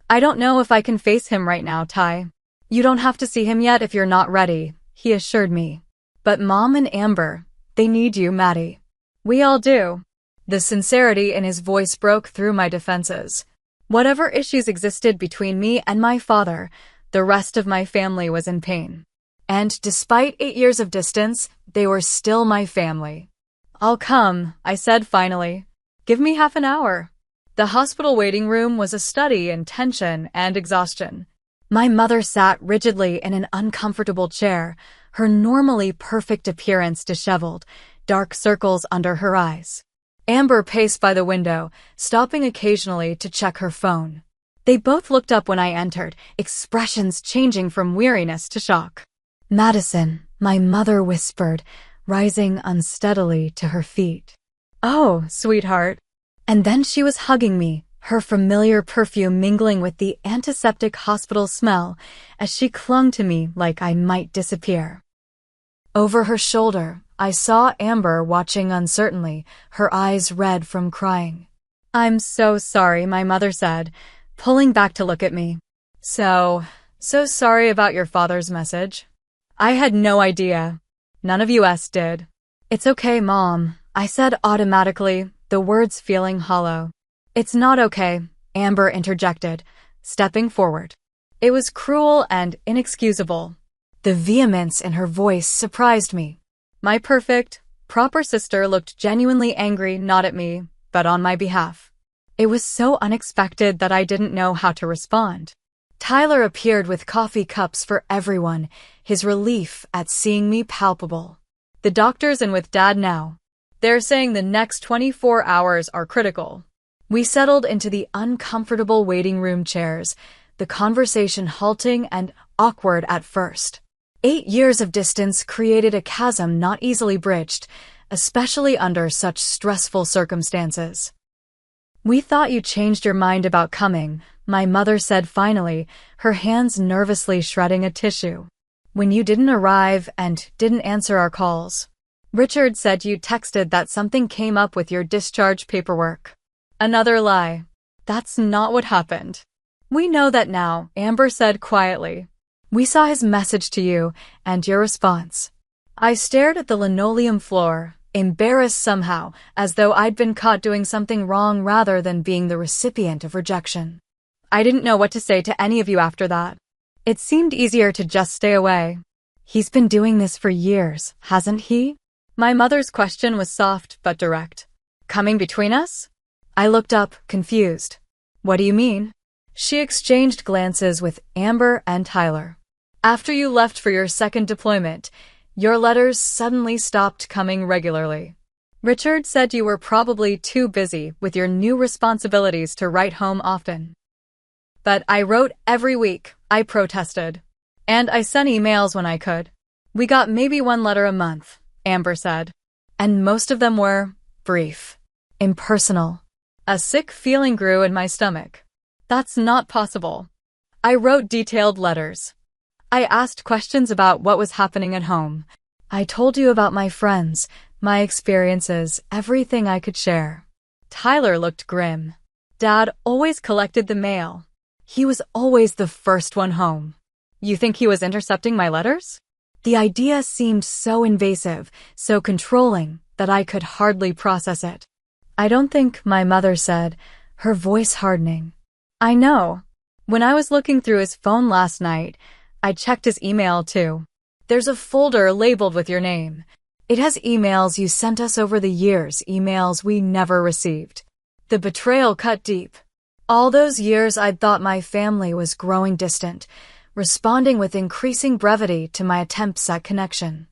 I don't know if I can face him right now, Ty. You don't have to see him yet if you're not ready, he assured me. But Mom and Amber, they need you, Maddie. We all do. The sincerity in his voice broke through my defenses. Whatever issues existed between me and my father, the rest of my family was in pain. And despite 8 years of distance, they were still my family. I'll come, I said finally. Give me half an hour. The hospital waiting room was a study in tension and exhaustion. My mother sat rigidly in an uncomfortable chair, her normally perfect appearance disheveled, dark circles under her eyes. Amber paced by the window, stopping occasionally to check her phone. They both looked up when I entered, expressions changing from weariness to shock. Madison, my mother whispered, rising unsteadily to her feet. Oh, sweetheart. And then she was hugging me, her familiar perfume mingling with the antiseptic hospital smell as she clung to me like I might disappear. Over her shoulder, I saw Amber watching uncertainly, her eyes red from crying. I'm so sorry, my mother said, pulling back to look at me. So sorry about your father's message. I had no idea. None of us did. It's okay, Mom, I said automatically, the words feeling hollow. It's not okay, Amber interjected, stepping forward. It was cruel and inexcusable. The vehemence in her voice surprised me. My perfect, proper sister looked genuinely angry not at me, but on my behalf. It was so unexpected that I didn't know how to respond. Tyler appeared with coffee cups for everyone, his relief at seeing me palpable. The doctor's in with Dad now. They're saying the next 24 hours are critical. We settled into the uncomfortable waiting room chairs, the conversation halting and awkward at first. 8 years of distance created a chasm not easily bridged, especially under such stressful circumstances. We thought you changed your mind about coming, my mother said finally, her hands nervously shredding a tissue. When you didn't arrive and didn't answer our calls. Richard said you texted that something came up with your discharge paperwork. Another lie. That's not what happened. We know that now, Amber said quietly. We saw his message to you and your response. I stared at the linoleum floor, embarrassed somehow, as though I'd been caught doing something wrong rather than being the recipient of rejection. I didn't know what to say to any of you after that. It seemed easier to just stay away. He's been doing this for years, hasn't he? My mother's question was soft but direct. Coming between us? I looked up, confused. What do you mean? She exchanged glances with Amber and Tyler. After you left for your second deployment, your letters suddenly stopped coming regularly. Richard said you were probably too busy with your new responsibilities to write home often. But I wrote every week, I protested. And I sent emails when I could. We got maybe 1 letter a month, Amber said. And most of them were brief, impersonal. A sick feeling grew in my stomach. That's not possible. I wrote detailed letters. I asked questions about what was happening at home. I told you about my friends, my experiences, everything I could share. Tyler looked grim. Dad always collected the mail. He was always the first one home. You think he was intercepting my letters? The idea seemed so invasive, so controlling, that I could hardly process it. I don't think, my mother said, her voice hardening. I know. When I was looking through his phone last night, I checked his email too. There's a folder labeled with your name. It has emails you sent us over the years, emails we never received. The betrayal cut deep. All those years I'd thought my family was growing distant, responding with increasing brevity to my attempts at connection.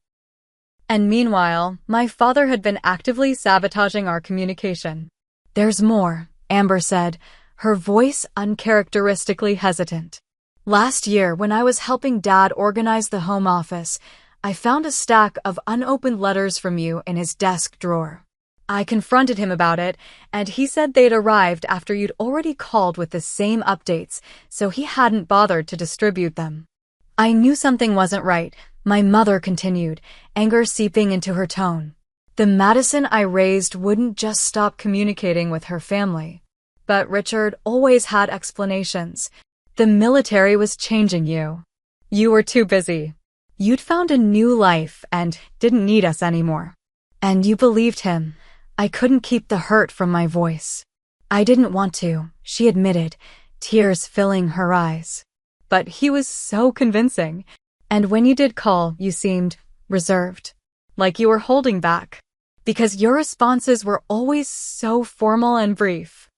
And meanwhile, my father had been actively sabotaging our communication. "There's more," Amber said, her voice uncharacteristically hesitant. "Last year, when I was helping Dad organize the home office, I found a stack of unopened letters from you in his desk drawer. I confronted him about it, and he said they'd arrived after you'd already called with the same updates, so he hadn't bothered to distribute them." I knew something wasn't right, my mother continued, anger seeping into her tone. The Madison I raised wouldn't just stop communicating with her family. But Richard always had explanations. The military was changing you. You were too busy. You'd found a new life and didn't need us anymore. And you believed him. I couldn't keep the hurt from my voice. "I didn't want to," she admitted, tears filling her eyes. "But he was so convincing. And when you did call, you seemed reserved, like you were holding back, because your responses were always so formal and brief.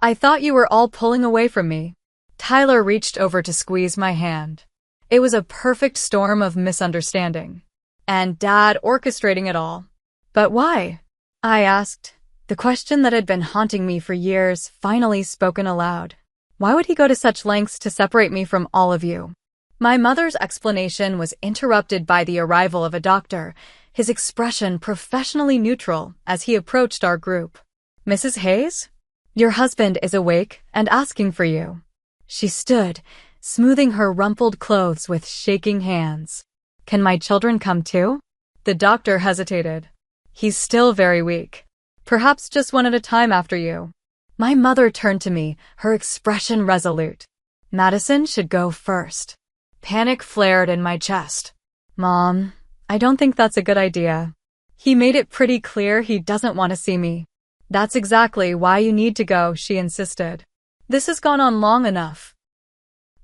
I thought you were all pulling away from me." Tyler reached over to squeeze my hand. It was a perfect storm of misunderstanding. And Dad orchestrating it all. "But why?" I asked, the question that had been haunting me for years finally spoken aloud. "Why would he go to such lengths to separate me from all of you?" My mother's explanation was interrupted by the arrival of a doctor, his expression professionally neutral as he approached our group. "Mrs. Hayes? Your husband is awake and asking for you." She stood, smoothing her rumpled clothes with shaking hands. "Can my children come too?" The doctor hesitated. "He's still very weak. Perhaps just one at a time after you." My mother turned to me, her expression resolute. "Madison should go first." Panic flared in my chest. "Mom, I don't think that's a good idea. He made it pretty clear he doesn't want to see me." "That's exactly why you need to go," she insisted. "This has gone on long enough."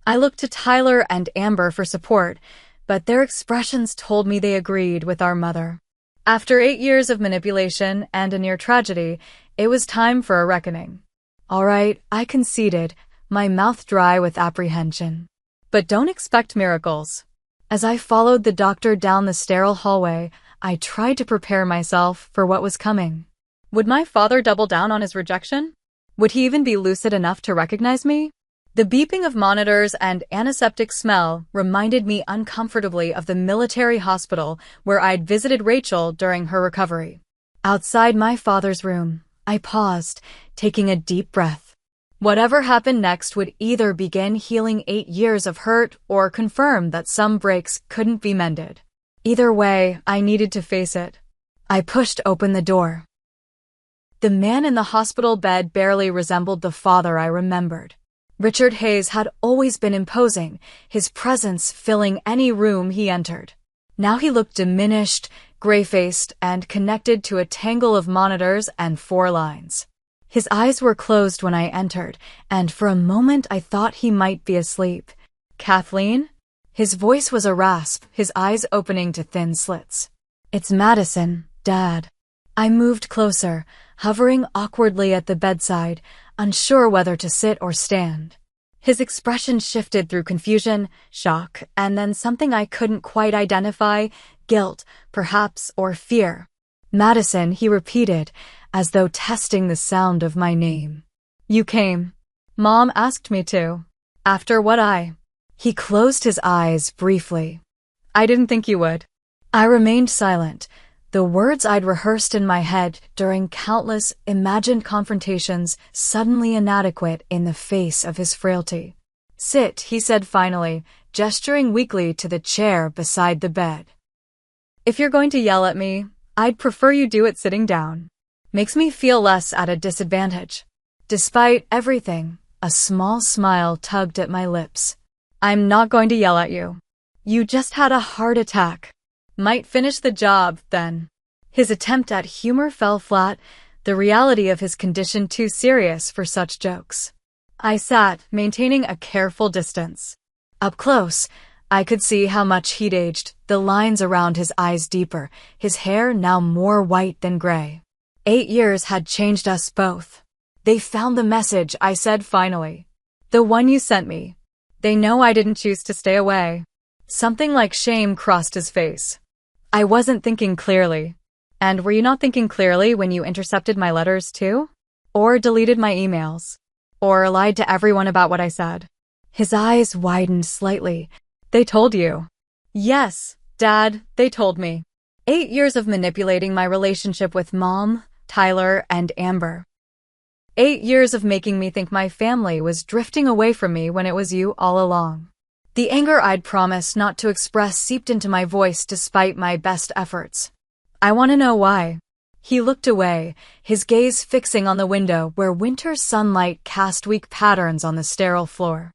I looked to Tyler and Amber for support, but their expressions told me they agreed with our mother. After 8 years of manipulation and a near tragedy, it was time for a reckoning. "All right," I conceded, my mouth dry with apprehension. "But don't expect miracles." As I followed the doctor down the sterile hallway, I tried to prepare myself for what was coming. Would my father double down on his rejection? Would he even be lucid enough to recognize me? The beeping of monitors and antiseptic smell reminded me uncomfortably of the military hospital where I'd visited Rachel during her recovery. Outside my father's room, I paused, taking a deep breath. Whatever happened next would either begin healing 8 years of hurt or confirm that some breaks couldn't be mended. Either way, I needed to face it. I pushed open the door. The man in the hospital bed barely resembled the father I remembered. Richard Hayes had always been imposing, his presence filling any room he entered. Now he looked diminished, gray-faced, and connected to a tangle of monitors and 4 lines. His eyes were closed when I entered, and for a moment I thought he might be asleep. "Kathleen?" His voice was a rasp, his eyes opening to thin slits. "It's Madison, Dad." I moved closer, hovering awkwardly at the bedside, unsure whether to sit or stand. His expression shifted through confusion, shock, and then something I couldn't quite identify, guilt, perhaps, or fear. "Madison," he repeated, as though testing the sound of my name. "You came. Mom asked me to. After what I—" He closed his eyes briefly. "I didn't think you would." I remained silent, the words I'd rehearsed in my head during countless imagined confrontations suddenly inadequate in the face of his frailty. "Sit," he said finally, gesturing weakly to the chair beside the bed. "If you're going to yell at me, I'd prefer you do it sitting down. Makes me feel less at a disadvantage." Despite everything, a small smile tugged at my lips. "I'm not going to yell at you. You just had a heart attack. Might finish the job, then." His attempt at humor fell flat, the reality of his condition too serious for such jokes. I sat, maintaining a careful distance. Up close, I could see how much he'd aged, the lines around his eyes deeper, his hair now more white than gray. 8 years had changed us both. "They found the message," I said finally. "The one you sent me. They know I didn't choose to stay away." Something like shame crossed his face. I wasn't thinking clearly. And were you not thinking clearly when you intercepted my letters too? Or deleted my emails? Or lied to everyone about what I said? His eyes widened slightly. They told you. Yes, Dad, they told me. 8 years of manipulating my relationship with Mom, Tyler, and Amber. 8 years of making me think my family was drifting away from me when it was you all along. The anger I'd promised not to express seeped into my voice despite my best efforts. I want to know why. He looked away, his gaze fixing on the window where winter sunlight cast weak patterns on the sterile floor.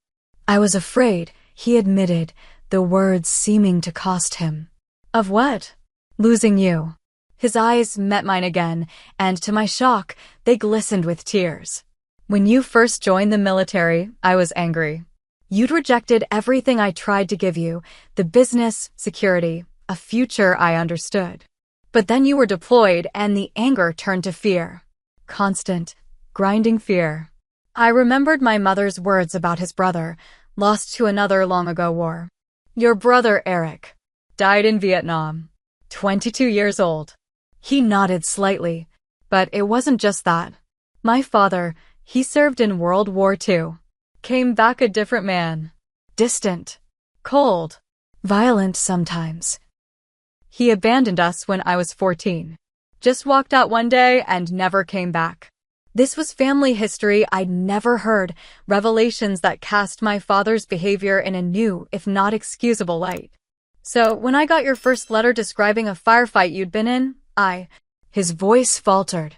I was afraid, he admitted, the words seeming to cost him. Of what? Losing you. His eyes met mine again, and to my shock, they glistened with tears. When you first joined the military, I was angry. You'd rejected everything I tried to give you, the business, security, a future I understood. But then you were deployed and the anger turned to fear. Constant, grinding fear. I remembered my mother's words about his brother, lost to another long-ago war. Your brother, Eric, died in Vietnam. 22 years old. He nodded slightly, but it wasn't just that. My father, he served in World War II. Came back a different man. Distant. Cold. Violent sometimes. He abandoned us when I was 14. Just walked out one day and never came back. This was family history I'd never heard, revelations that cast my father's behavior in a new, if not excusable light. So, when I got your first letter describing a firefight you'd been in, his voice faltered.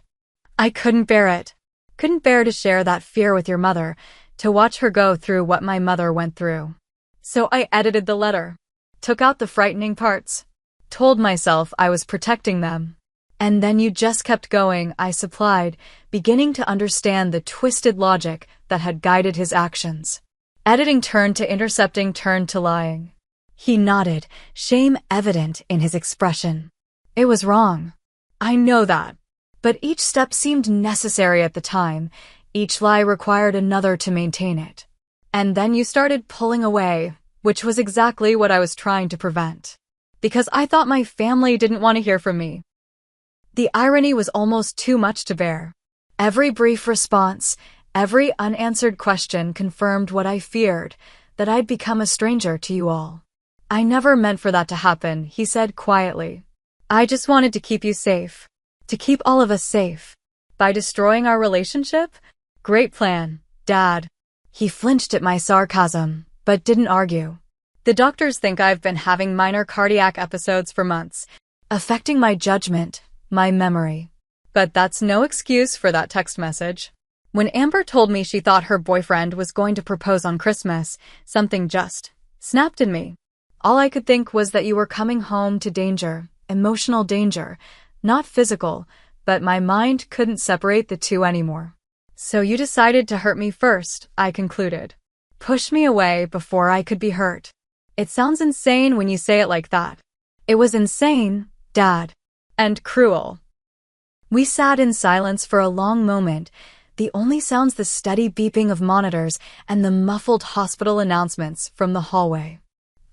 I couldn't bear it. Couldn't bear to share that fear with your mother, to watch her go through what my mother went through. So I edited the letter. Took out the frightening parts. Told myself I was protecting them. And then you just kept going, I supplied, beginning to understand the twisted logic that had guided his actions. Editing turned to intercepting turned to lying. He nodded, shame evident in his expression. It was wrong. I know that. But each step seemed necessary at the time. Each lie required another to maintain it. And then you started pulling away, which was exactly what I was trying to prevent. Because I thought my family didn't want to hear from me. The irony was almost too much to bear. Every brief response, every unanswered question confirmed what I feared, that I'd become a stranger to you all. I never meant for that to happen, he said quietly. I just wanted to keep you safe. To keep all of us safe. By destroying our relationship? Great plan, Dad. He flinched at my sarcasm, but didn't argue. The doctors think I've been having minor cardiac episodes for months, affecting my judgment, my memory. But that's no excuse for that text message. When Amber told me she thought her boyfriend was going to propose on Christmas, something just snapped in me. All I could think was that you were coming home to danger, emotional danger, not physical, but my mind couldn't separate the two anymore. So you decided to hurt me first, I concluded. Push me away before I could be hurt. It sounds insane when you say it like that. It was insane, Dad. And cruel. We sat in silence for a long moment, the only sounds the steady beeping of monitors and the muffled hospital announcements from the hallway.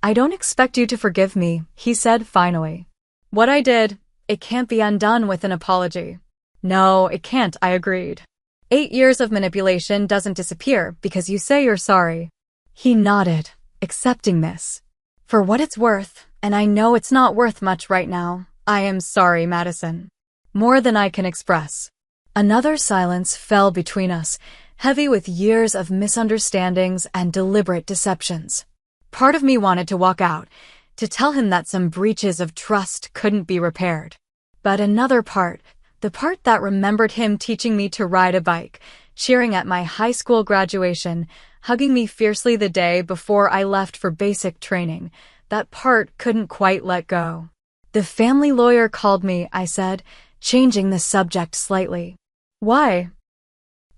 I don't expect you to forgive me, he said finally. What I did, it can't be undone with an apology. No, it can't, I agreed. 8 years of manipulation doesn't disappear because you say you're sorry. He nodded, accepting this. For what it's worth, and I know it's not worth much right now, I am sorry, Madison. More than I can express. Another silence fell between us, heavy with years of misunderstandings and deliberate deceptions. Part of me wanted to walk out, to tell him that some breaches of trust couldn't be repaired. But another part, the part that remembered him teaching me to ride a bike, cheering at my high school graduation, hugging me fiercely the day before I left for basic training, that part couldn't quite let go. The family lawyer called me, I said, changing the subject slightly. Why?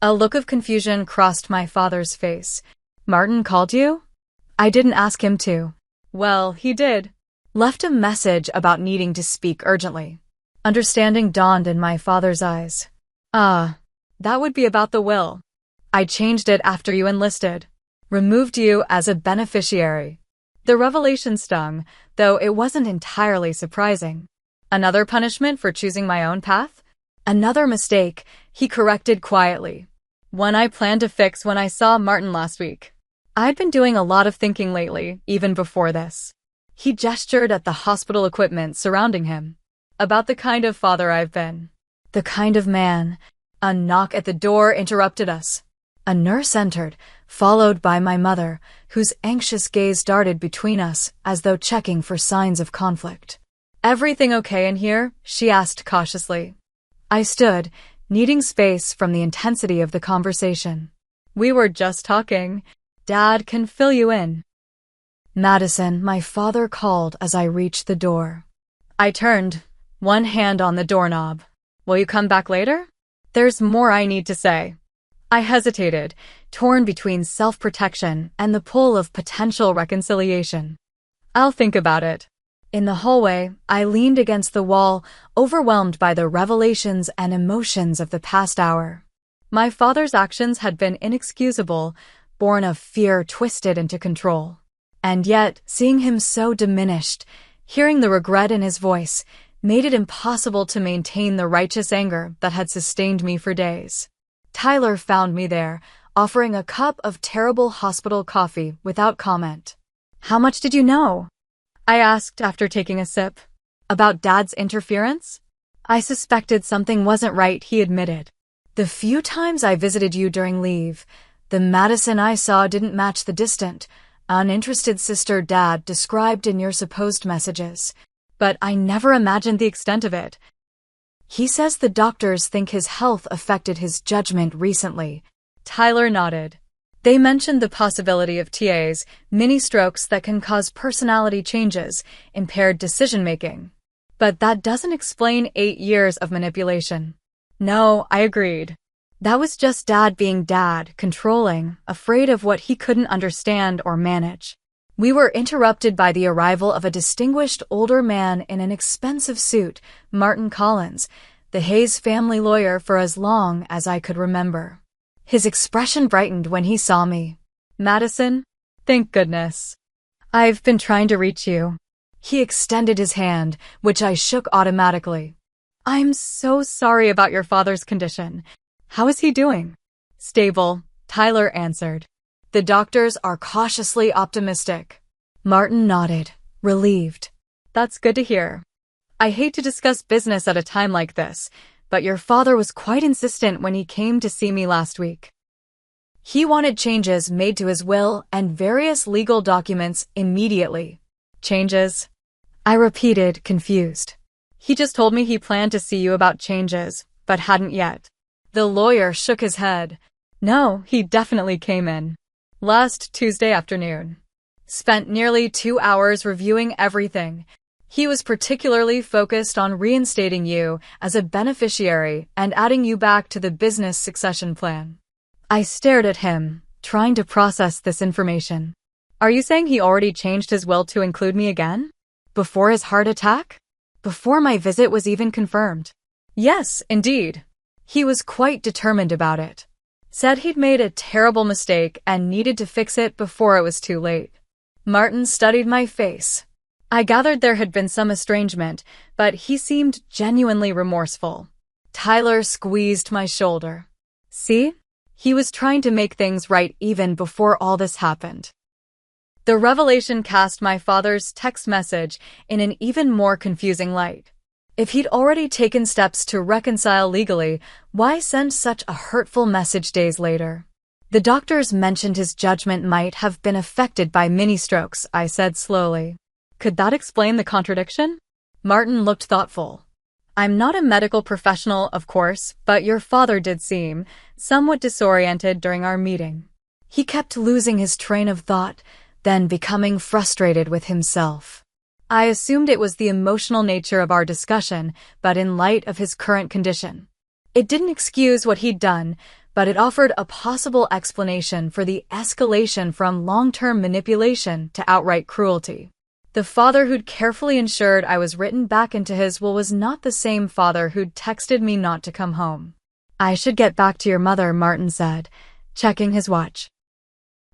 A look of confusion crossed my father's face. Martin called you? I didn't ask him to. Well, he did. Left a message about needing to speak urgently. Understanding dawned in my father's eyes. That would be about the will. I changed it after you enlisted. Removed you as a beneficiary. The revelation stung, though it wasn't entirely surprising. Another punishment for choosing my own path? Another mistake, he corrected quietly. One I planned to fix when I saw Martin last week. I'd been doing a lot of thinking lately, even before this. He gestured at the hospital equipment surrounding him. About the kind of father I've been. The kind of man. A knock at the door interrupted us. A nurse entered, followed by my mother, whose anxious gaze darted between us as though checking for signs of conflict. "Everything okay in here?" she asked cautiously. I stood, needing space from the intensity of the conversation. "We were just talking. Dad can fill you in." "Madison," my father called as I reached the door. I turned, one hand on the doorknob. "Will you come back later? There's more I need to say." I hesitated, torn between self-protection and the pull of potential reconciliation. "I'll think about it." In the hallway, I leaned against the wall, overwhelmed by the revelations and emotions of the past hour. My father's actions had been inexcusable, born of fear twisted into control. And yet, seeing him so diminished, hearing the regret in his voice, made it impossible to maintain the righteous anger that had sustained me for days. Tyler found me there, offering a cup of terrible hospital coffee without comment. "How much did you know?" I asked after taking a sip. "About Dad's interference?" "I suspected something wasn't right," he admitted. "The few times I visited you during leave, the Madison I saw didn't match the distant, uninterested sister Dad described in your supposed messages. But I never imagined the extent of it. He says the doctors think his health affected his judgment recently." Tyler nodded. "They mentioned the possibility of TAs, mini-strokes that can cause personality changes, impaired decision-making. But that doesn't explain 8 years of manipulation." "No," I agreed. "That was just Dad being Dad, controlling, afraid of what he couldn't understand or manage." We were interrupted by the arrival of a distinguished older man in an expensive suit, Martin Collins, the Hayes family lawyer for as long as I could remember. His expression brightened when he saw me. "Madison? Thank goodness. I've been trying to reach you." He extended his hand, which I shook automatically. "I'm so sorry about your father's condition. How is he doing?" "Stable," Tyler answered. "The doctors are cautiously optimistic." Martin nodded, relieved. "That's good to hear. I hate to discuss business at a time like this, but your father was quite insistent when he came to see me last week. He wanted changes made to his will and various legal documents immediately." "Changes?" I repeated, confused. "He just told me he planned to see you about changes, but hadn't yet." The lawyer shook his head. "No, he definitely came in. Last Tuesday afternoon. Spent nearly 2 hours reviewing everything. He was particularly focused on reinstating you as a beneficiary and adding you back to the business succession plan." I stared at him, trying to process this information. "Are you saying he already changed his will to include me again? Before his heart attack? Before my visit was even confirmed?" "Yes, indeed. He was quite determined about it. Said he'd made a terrible mistake and needed to fix it before it was too late." Martin studied my face. I gathered there had been some estrangement, but he seemed genuinely remorseful. Tyler squeezed my shoulder. "See? He was trying to make things right even before all this happened." The revelation cast my father's text message in an even more confusing light. If he'd already taken steps to reconcile legally, why send such a hurtful message days later? "The doctors mentioned his judgment might have been affected by mini-strokes," I said slowly. "Could that explain the contradiction?" Martin looked thoughtful. "I'm not a medical professional, of course, but your father did seem somewhat disoriented during our meeting." He kept losing his train of thought, then becoming frustrated with himself. I assumed it was the emotional nature of our discussion, but in light of his current condition. It didn't excuse what he'd done, but it offered a possible explanation for the escalation from long-term manipulation to outright cruelty. The father who'd carefully ensured I was written back into his will was not the same father who'd texted me not to come home. "I should get back to your mother," Martin said, checking his watch.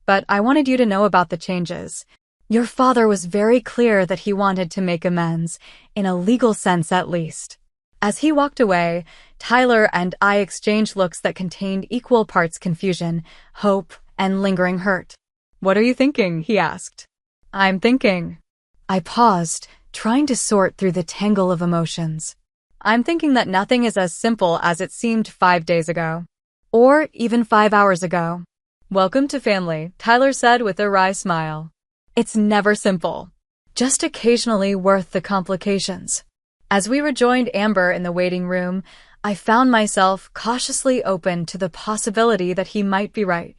"But I wanted you to know about the changes. Your father was very clear that he wanted to make amends, in a legal sense at least. As he walked away, Tyler and I exchanged looks that contained equal parts confusion, hope, and lingering hurt. "What are you thinking?" he asked. "I'm thinking." I paused, trying to sort through the tangle of emotions. "I'm thinking that nothing is as simple as it seemed 5 days ago. Or even 5 hours ago." "Welcome to family," Tyler said with a wry smile. "It's never simple. Just occasionally worth the complications." As we rejoined Amber in the waiting room, I found myself cautiously open to the possibility that he might be right.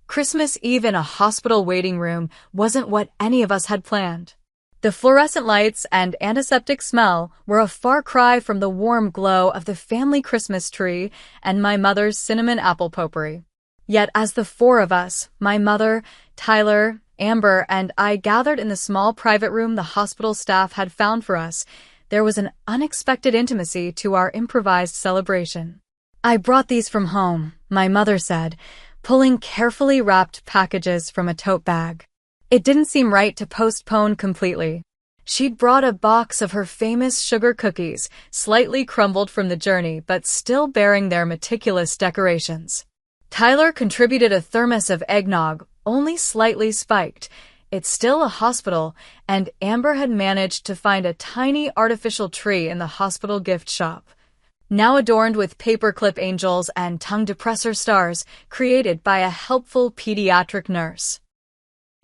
Christmas Eve in a hospital waiting room wasn't what any of us had planned. The fluorescent lights and antiseptic smell were a far cry from the warm glow of the family Christmas tree and my mother's cinnamon apple potpourri. Yet as the four of us, my mother, Tyler, Amber, and I gathered in the small private room the hospital staff had found for us, there was an unexpected intimacy to our improvised celebration. "I brought these from home," my mother said, pulling carefully wrapped packages from a tote bag. It didn't seem right to postpone completely. She'd brought a box of her famous sugar cookies, slightly crumbled from the journey but still bearing their meticulous decorations. Tyler contributed a thermos of eggnog, only slightly spiked. It's still a hospital, and Amber had managed to find a tiny artificial tree in the hospital gift shop, now adorned with paperclip angels and tongue depressor stars created by a helpful pediatric nurse.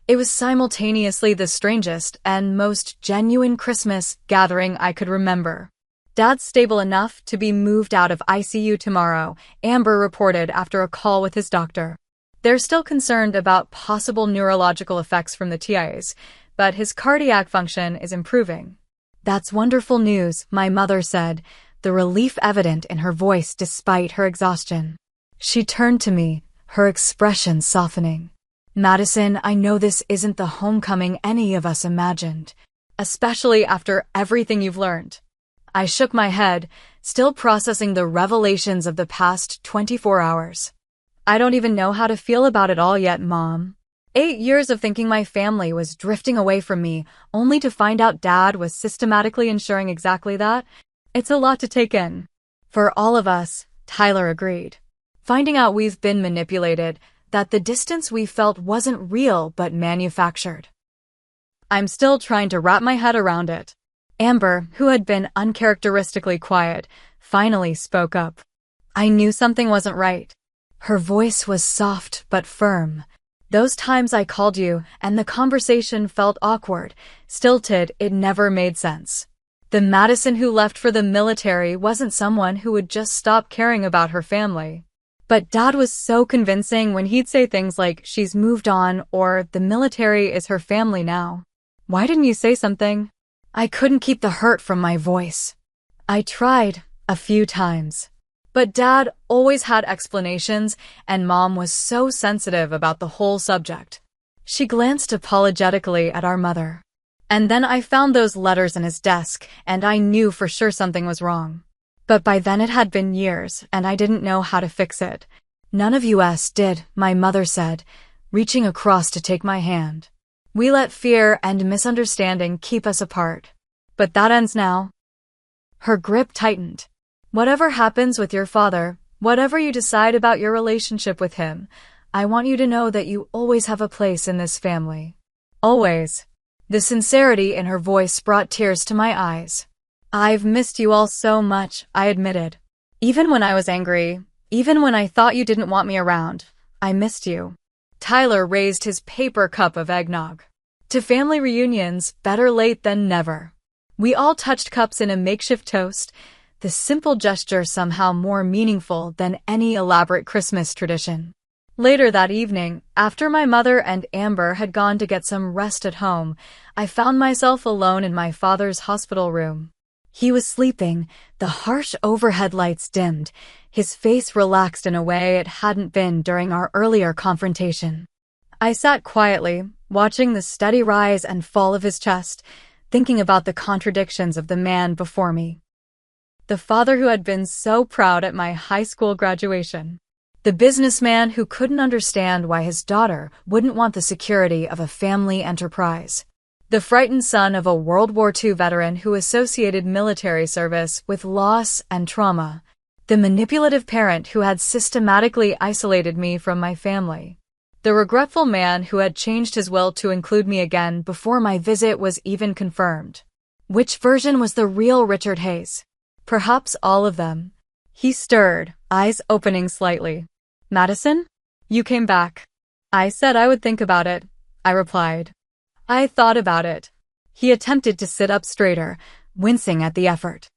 It was simultaneously the strangest and most genuine Christmas gathering I could remember. "Dad's stable enough to be moved out of ICU tomorrow," Amber reported after a call with his doctor. "They're still concerned about possible neurological effects from the TIAs, but his cardiac function is improving." "That's wonderful news," my mother said, the relief evident in her voice despite her exhaustion. She turned to me, her expression softening. "Madison, I know this isn't the homecoming any of us imagined, especially after everything you've learned." I shook my head, still processing the revelations of the past 24 hours. "I don't even know how to feel about it all yet, Mom. 8 years of thinking my family was drifting away from me, only to find out Dad was systematically ensuring exactly that. It's a lot to take in." "For all of us," Tyler agreed. "Finding out we've been manipulated, that the distance we felt wasn't real but manufactured. I'm still trying to wrap my head around it." Amber, who had been uncharacteristically quiet, finally spoke up. "I knew something wasn't right." Her voice was soft but firm. "Those times I called you and the conversation felt awkward, stilted, it never made sense. The Madison who left for the military wasn't someone who would just stop caring about her family. But Dad was so convincing when he'd say things like, 'She's moved on,' or 'the military is her family now.' Why didn't you say something?" I couldn't keep the hurt from my voice. I tried a few times. But Dad always had explanations, and Mom was so sensitive about the whole subject. She glanced apologetically at our mother. "And then I found those letters in his desk, and I knew for sure something was wrong. But by then it had been years, and I didn't know how to fix it." "None of us did," my mother said, reaching across to take my hand. "We let fear and misunderstanding keep us apart. But that ends now." Her grip tightened. "Whatever happens with your father, whatever you decide about your relationship with him, I want you to know that you always have a place in this family. Always." The sincerity in her voice brought tears to my eyes. "I've missed you all so much," I admitted. "Even when I was angry, even when I thought you didn't want me around, I missed you." Tyler raised his paper cup of eggnog. "To family reunions, better late than never." We all touched cups in a makeshift toast, the simple gesture somehow more meaningful than any elaborate Christmas tradition. Later that evening, after my mother and Amber had gone to get some rest at home, I found myself alone in my father's hospital room. He was sleeping, the harsh overhead lights dimmed, his face relaxed in a way it hadn't been during our earlier confrontation. I sat quietly, watching the steady rise and fall of his chest, thinking about the contradictions of the man before me. The father who had been so proud at my high school graduation. The businessman who couldn't understand why his daughter wouldn't want the security of a family enterprise. The frightened son of a World War II veteran who associated military service with loss and trauma. The manipulative parent who had systematically isolated me from my family. The regretful man who had changed his will to include me again before my visit was even confirmed. Which version was the real Richard Hayes? Perhaps all of them. He stirred, eyes opening slightly. Madison? You came back. I said I would think about it, I replied. I thought about it. He attempted to sit up straighter, wincing at the effort.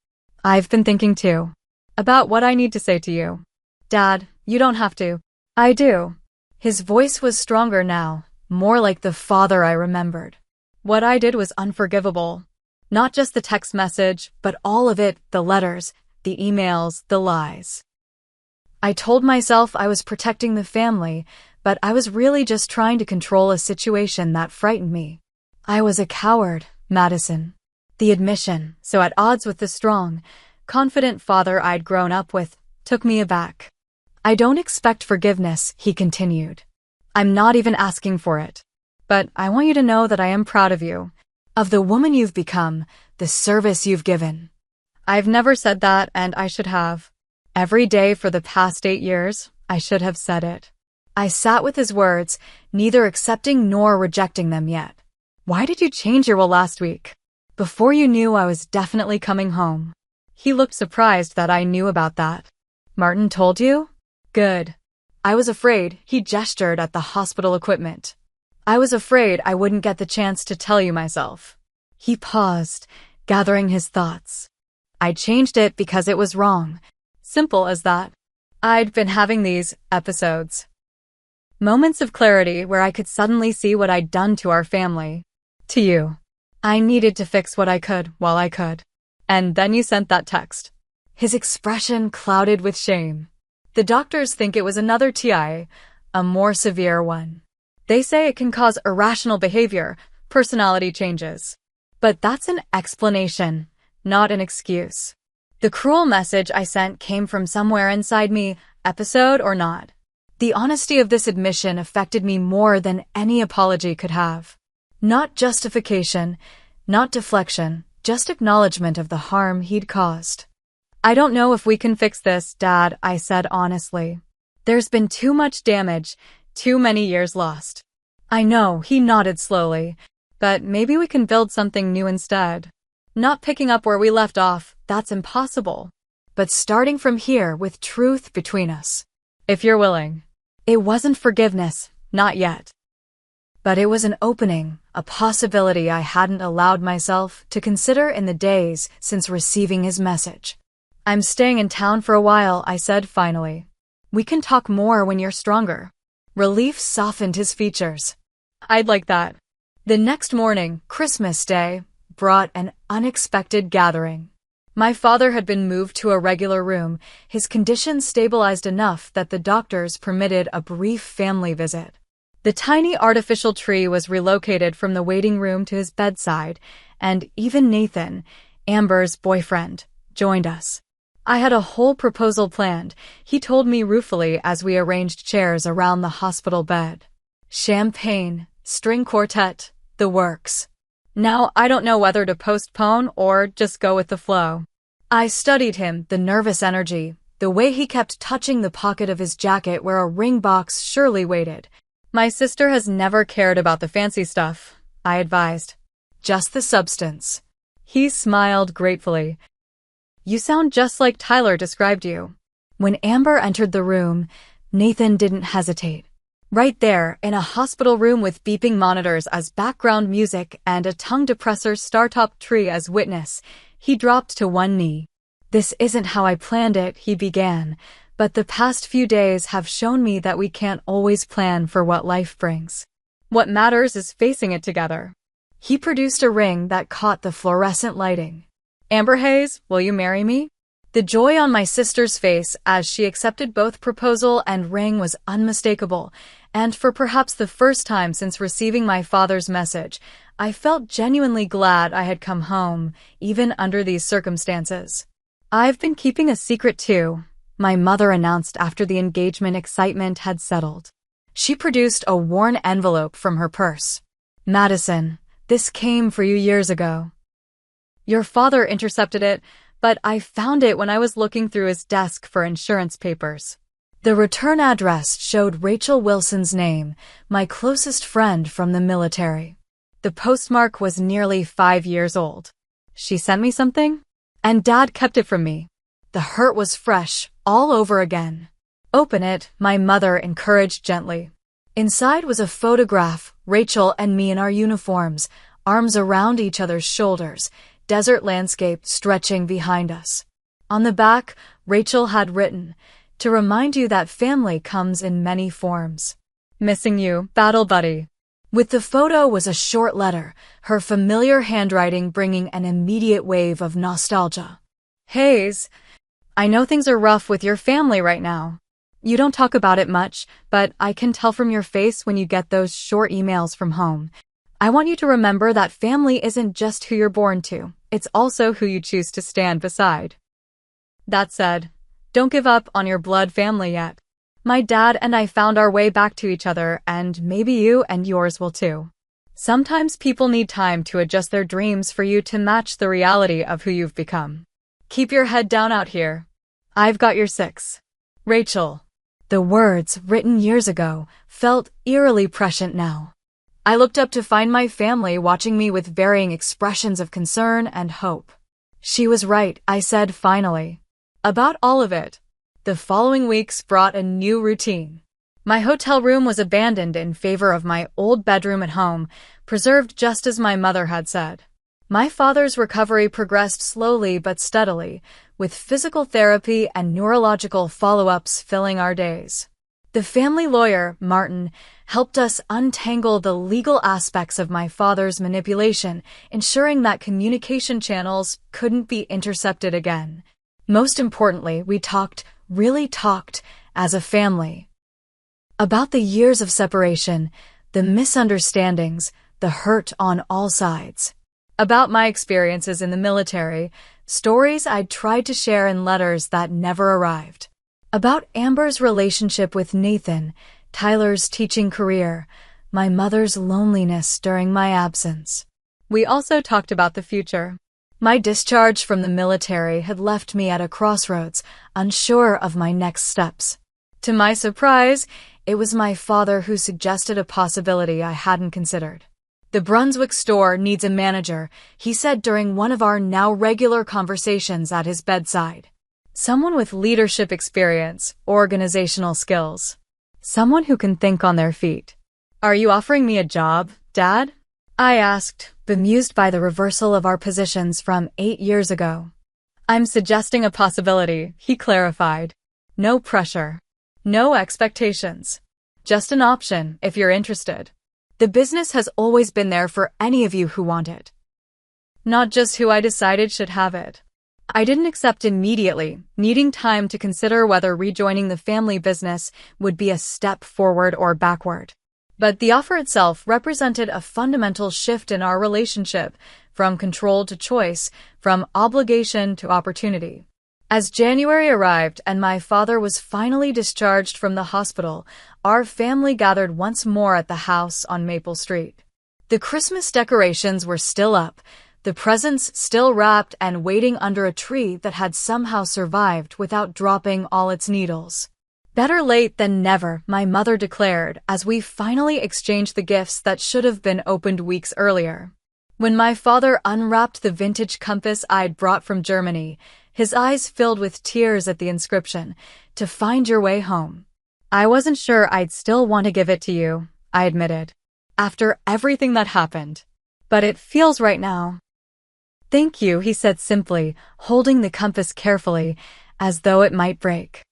I've been thinking too. About what I need to say to you. Dad, you don't have to. I do. His voice was stronger now, more like the father I remembered. What I did was unforgivable. Not just the text message, but all of it, the letters, the emails, the lies. I told myself I was protecting the family, but I was really just trying to control a situation that frightened me. I was a coward, Madison. The admission, so at odds with the strong, confident father I'd grown up with, took me aback. I don't expect forgiveness, he continued. I'm not even asking for it. But I want you to know that I am proud of you, of the woman you've become, the service you've given. I've never said that, and I should have. Every day for the past 8 years, I should have said it. I sat with his words, neither accepting nor rejecting them yet. Why did you change your will last week? Before you knew I was definitely coming home. He looked surprised that I knew about that. Martin told you? Good. I was afraid, he gestured at the hospital equipment. I was afraid I wouldn't get the chance to tell you myself. He paused, gathering his thoughts. I changed it because it was wrong. Simple as that. I'd been having these episodes. Moments of clarity where I could suddenly see what I'd done to our family. To you. I needed to fix what I could while I could. And then you sent that text. His expression clouded with shame. The doctors think it was another TI, a more severe one. They say it can cause irrational behavior, personality changes. But that's an explanation, not an excuse. The cruel message I sent came from somewhere inside me, episode or not. The honesty of this admission affected me more than any apology could have. Not justification, not deflection, just acknowledgement of the harm he'd caused. I don't know if we can fix this, Dad, I said honestly. There's been too much damage, too many years lost. I know, he nodded slowly, but maybe we can build something new instead. Not picking up where we left off, that's impossible. But starting from here with truth between us. If you're willing. It wasn't forgiveness, not yet. But it was an opening, a possibility I hadn't allowed myself to consider in the days since receiving his message. I'm staying in town for a while, I said finally. We can talk more when you're stronger. Relief softened his features. I'd like that. The next morning, Christmas Day, brought an unexpected gathering. My father had been moved to a regular room, his condition stabilized enough that the doctors permitted a brief family visit. The tiny artificial tree was relocated from the waiting room to his bedside, and even Nathan, Amber's boyfriend, joined us. I had a whole proposal planned, he told me ruefully as we arranged chairs around the hospital bed. Champagne, string quartet, the works. Now I don't know whether to postpone or just go with the flow. I studied him, the nervous energy, the way he kept touching the pocket of his jacket where a ring box surely waited. My sister has never cared about the fancy stuff, I advised. Just the substance. He smiled gratefully. You sound just like Tyler described you. When Amber entered the room, Nathan didn't hesitate. Right there, in a hospital room with beeping monitors as background music and a tongue depressor star-topped tree as witness, he dropped to one knee. This isn't how I planned it, he began, but the past few days have shown me that we can't always plan for what life brings. What matters is facing it together. He produced a ring that caught the fluorescent lighting. Amber Hayes, will you marry me? The joy on my sister's face as she accepted both proposal and ring was unmistakable, and for perhaps the first time since receiving my father's message, I felt genuinely glad I had come home, even under these circumstances. I've been keeping a secret too, my mother announced after the engagement excitement had settled. She produced a worn envelope from her purse. "Madison, this came for you years ago. Your father intercepted it, but I found it when I was looking through his desk for insurance papers." The return address showed Rachel Wilson's name, my closest friend from the military. The postmark was nearly 5 years old. She sent me something? And Dad kept it from me. The hurt was fresh, all over again. "Open it," my mother encouraged gently. Inside was a photograph, Rachel and me in our uniforms, arms around each other's shoulders, desert landscape stretching behind us. On the back, Rachel had written, "To remind you that family comes in many forms. Missing you, battle buddy." With the photo was a short letter, her familiar handwriting bringing an immediate wave of nostalgia. "Hayes, I know things are rough with your family right now. You don't talk about it much, but I can tell from your face when you get those short emails from home. I want you to remember that family isn't just who you're born to, it's also who you choose to stand beside. That said, don't give up on your blood family yet. My dad and I found our way back to each other, and maybe you and yours will too. Sometimes people need time to adjust their dreams for you to match the reality of who you've become. Keep your head down out here. I've got your six. Rachel." The words, written years ago, felt eerily prescient now. I looked up to find my family watching me with varying expressions of concern and hope. "She was right," I said finally. About all of it. The following weeks brought a new routine. My hotel room was abandoned in favor of my old bedroom at home, preserved just as my mother had said. My father's recovery progressed slowly but steadily, with physical therapy and neurological follow-ups filling our days. The family lawyer, Martin, helped us untangle the legal aspects of my father's manipulation, ensuring that communication channels couldn't be intercepted again. Most importantly, we really talked, as a family. About the years of separation, the misunderstandings, the hurt on all sides. About my experiences in the military, stories I'd tried to share in letters that never arrived. About Amber's relationship with Nathan, Tyler's teaching career, my mother's loneliness during my absence. We also talked about the future. My discharge from the military had left me at a crossroads, unsure of my next steps. To my surprise, it was my father who suggested a possibility I hadn't considered. "The Brunswick store needs a manager," he said during one of our now regular conversations at his bedside. "Someone with leadership experience, organizational skills. Someone who can think on their feet." "Are you offering me a job, Dad?" I asked, bemused by the reversal of our positions from 8 years ago. "I'm suggesting a possibility," he clarified. "No pressure. No expectations. Just an option, if you're interested. The business has always been there for any of you who want it. Not just who I decided should have it." I didn't accept immediately, needing time to consider whether rejoining the family business would be a step forward or backward. But the offer itself represented a fundamental shift in our relationship, from control to choice, from obligation to opportunity. As January arrived and my father was finally discharged from the hospital, our family gathered once more at the house on Maple Street. The Christmas decorations were still up, the presents still wrapped and waiting under a tree that had somehow survived without dropping all its needles. "Better late than never," my mother declared as we finally exchanged the gifts that should have been opened weeks earlier. When my father unwrapped the vintage compass I'd brought from Germany, his eyes filled with tears at the inscription, "To find your way home." "I wasn't sure I'd still want to give it to you," I admitted, "after everything that happened. But it feels right now." "Thank you," he said simply, holding the compass carefully, as though it might break.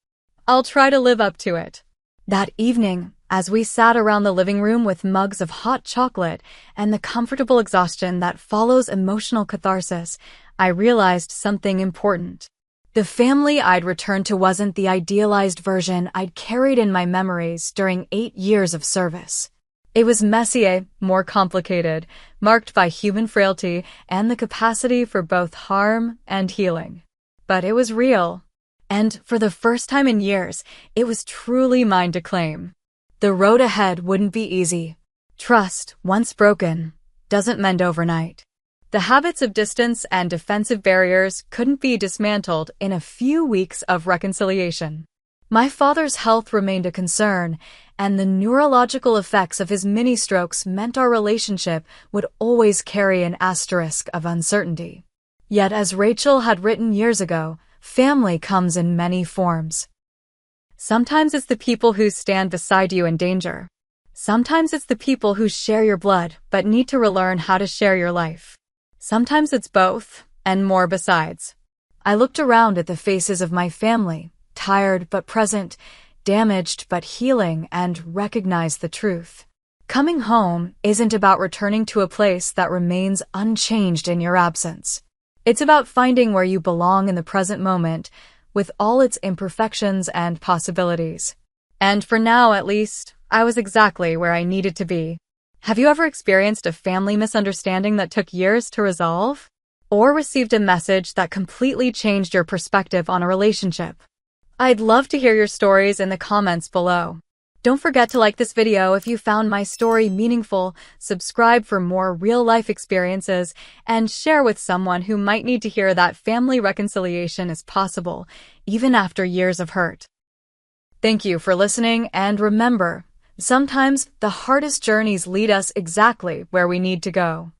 "I'll try to live up to it." That evening, as we sat around the living room with mugs of hot chocolate and the comfortable exhaustion that follows emotional catharsis, I realized something important. The family I'd returned to wasn't the idealized version I'd carried in my memories during 8 years of service. It was messier, more complicated, marked by human frailty and the capacity for both harm and healing. But it was real. And for the first time in years, it was truly mine to claim. The road ahead wouldn't be easy. Trust, once broken, doesn't mend overnight. The habits of distance and defensive barriers couldn't be dismantled in a few weeks of reconciliation. My father's health remained a concern, and the neurological effects of his mini-strokes meant our relationship would always carry an asterisk of uncertainty. Yet, as Rachel had written years ago, family comes in many forms. Sometimes it's the people who stand beside you in danger. Sometimes it's the people who share your blood but need to relearn how to share your life. Sometimes it's both, and more besides. I looked around at the faces of my family, tired but present, damaged but healing, and recognized the truth. Coming home isn't about returning to a place that remains unchanged in your absence. It's about finding where you belong in the present moment, with all its imperfections and possibilities. And for now, at least, I was exactly where I needed to be. Have you ever experienced a family misunderstanding that took years to resolve? Or received a message that completely changed your perspective on a relationship? I'd love to hear your stories in the comments below. Don't forget to like this video if you found my story meaningful, subscribe for more real-life experiences, and share with someone who might need to hear that family reconciliation is possible, even after years of hurt. Thank you for listening, and remember, sometimes the hardest journeys lead us exactly where we need to go.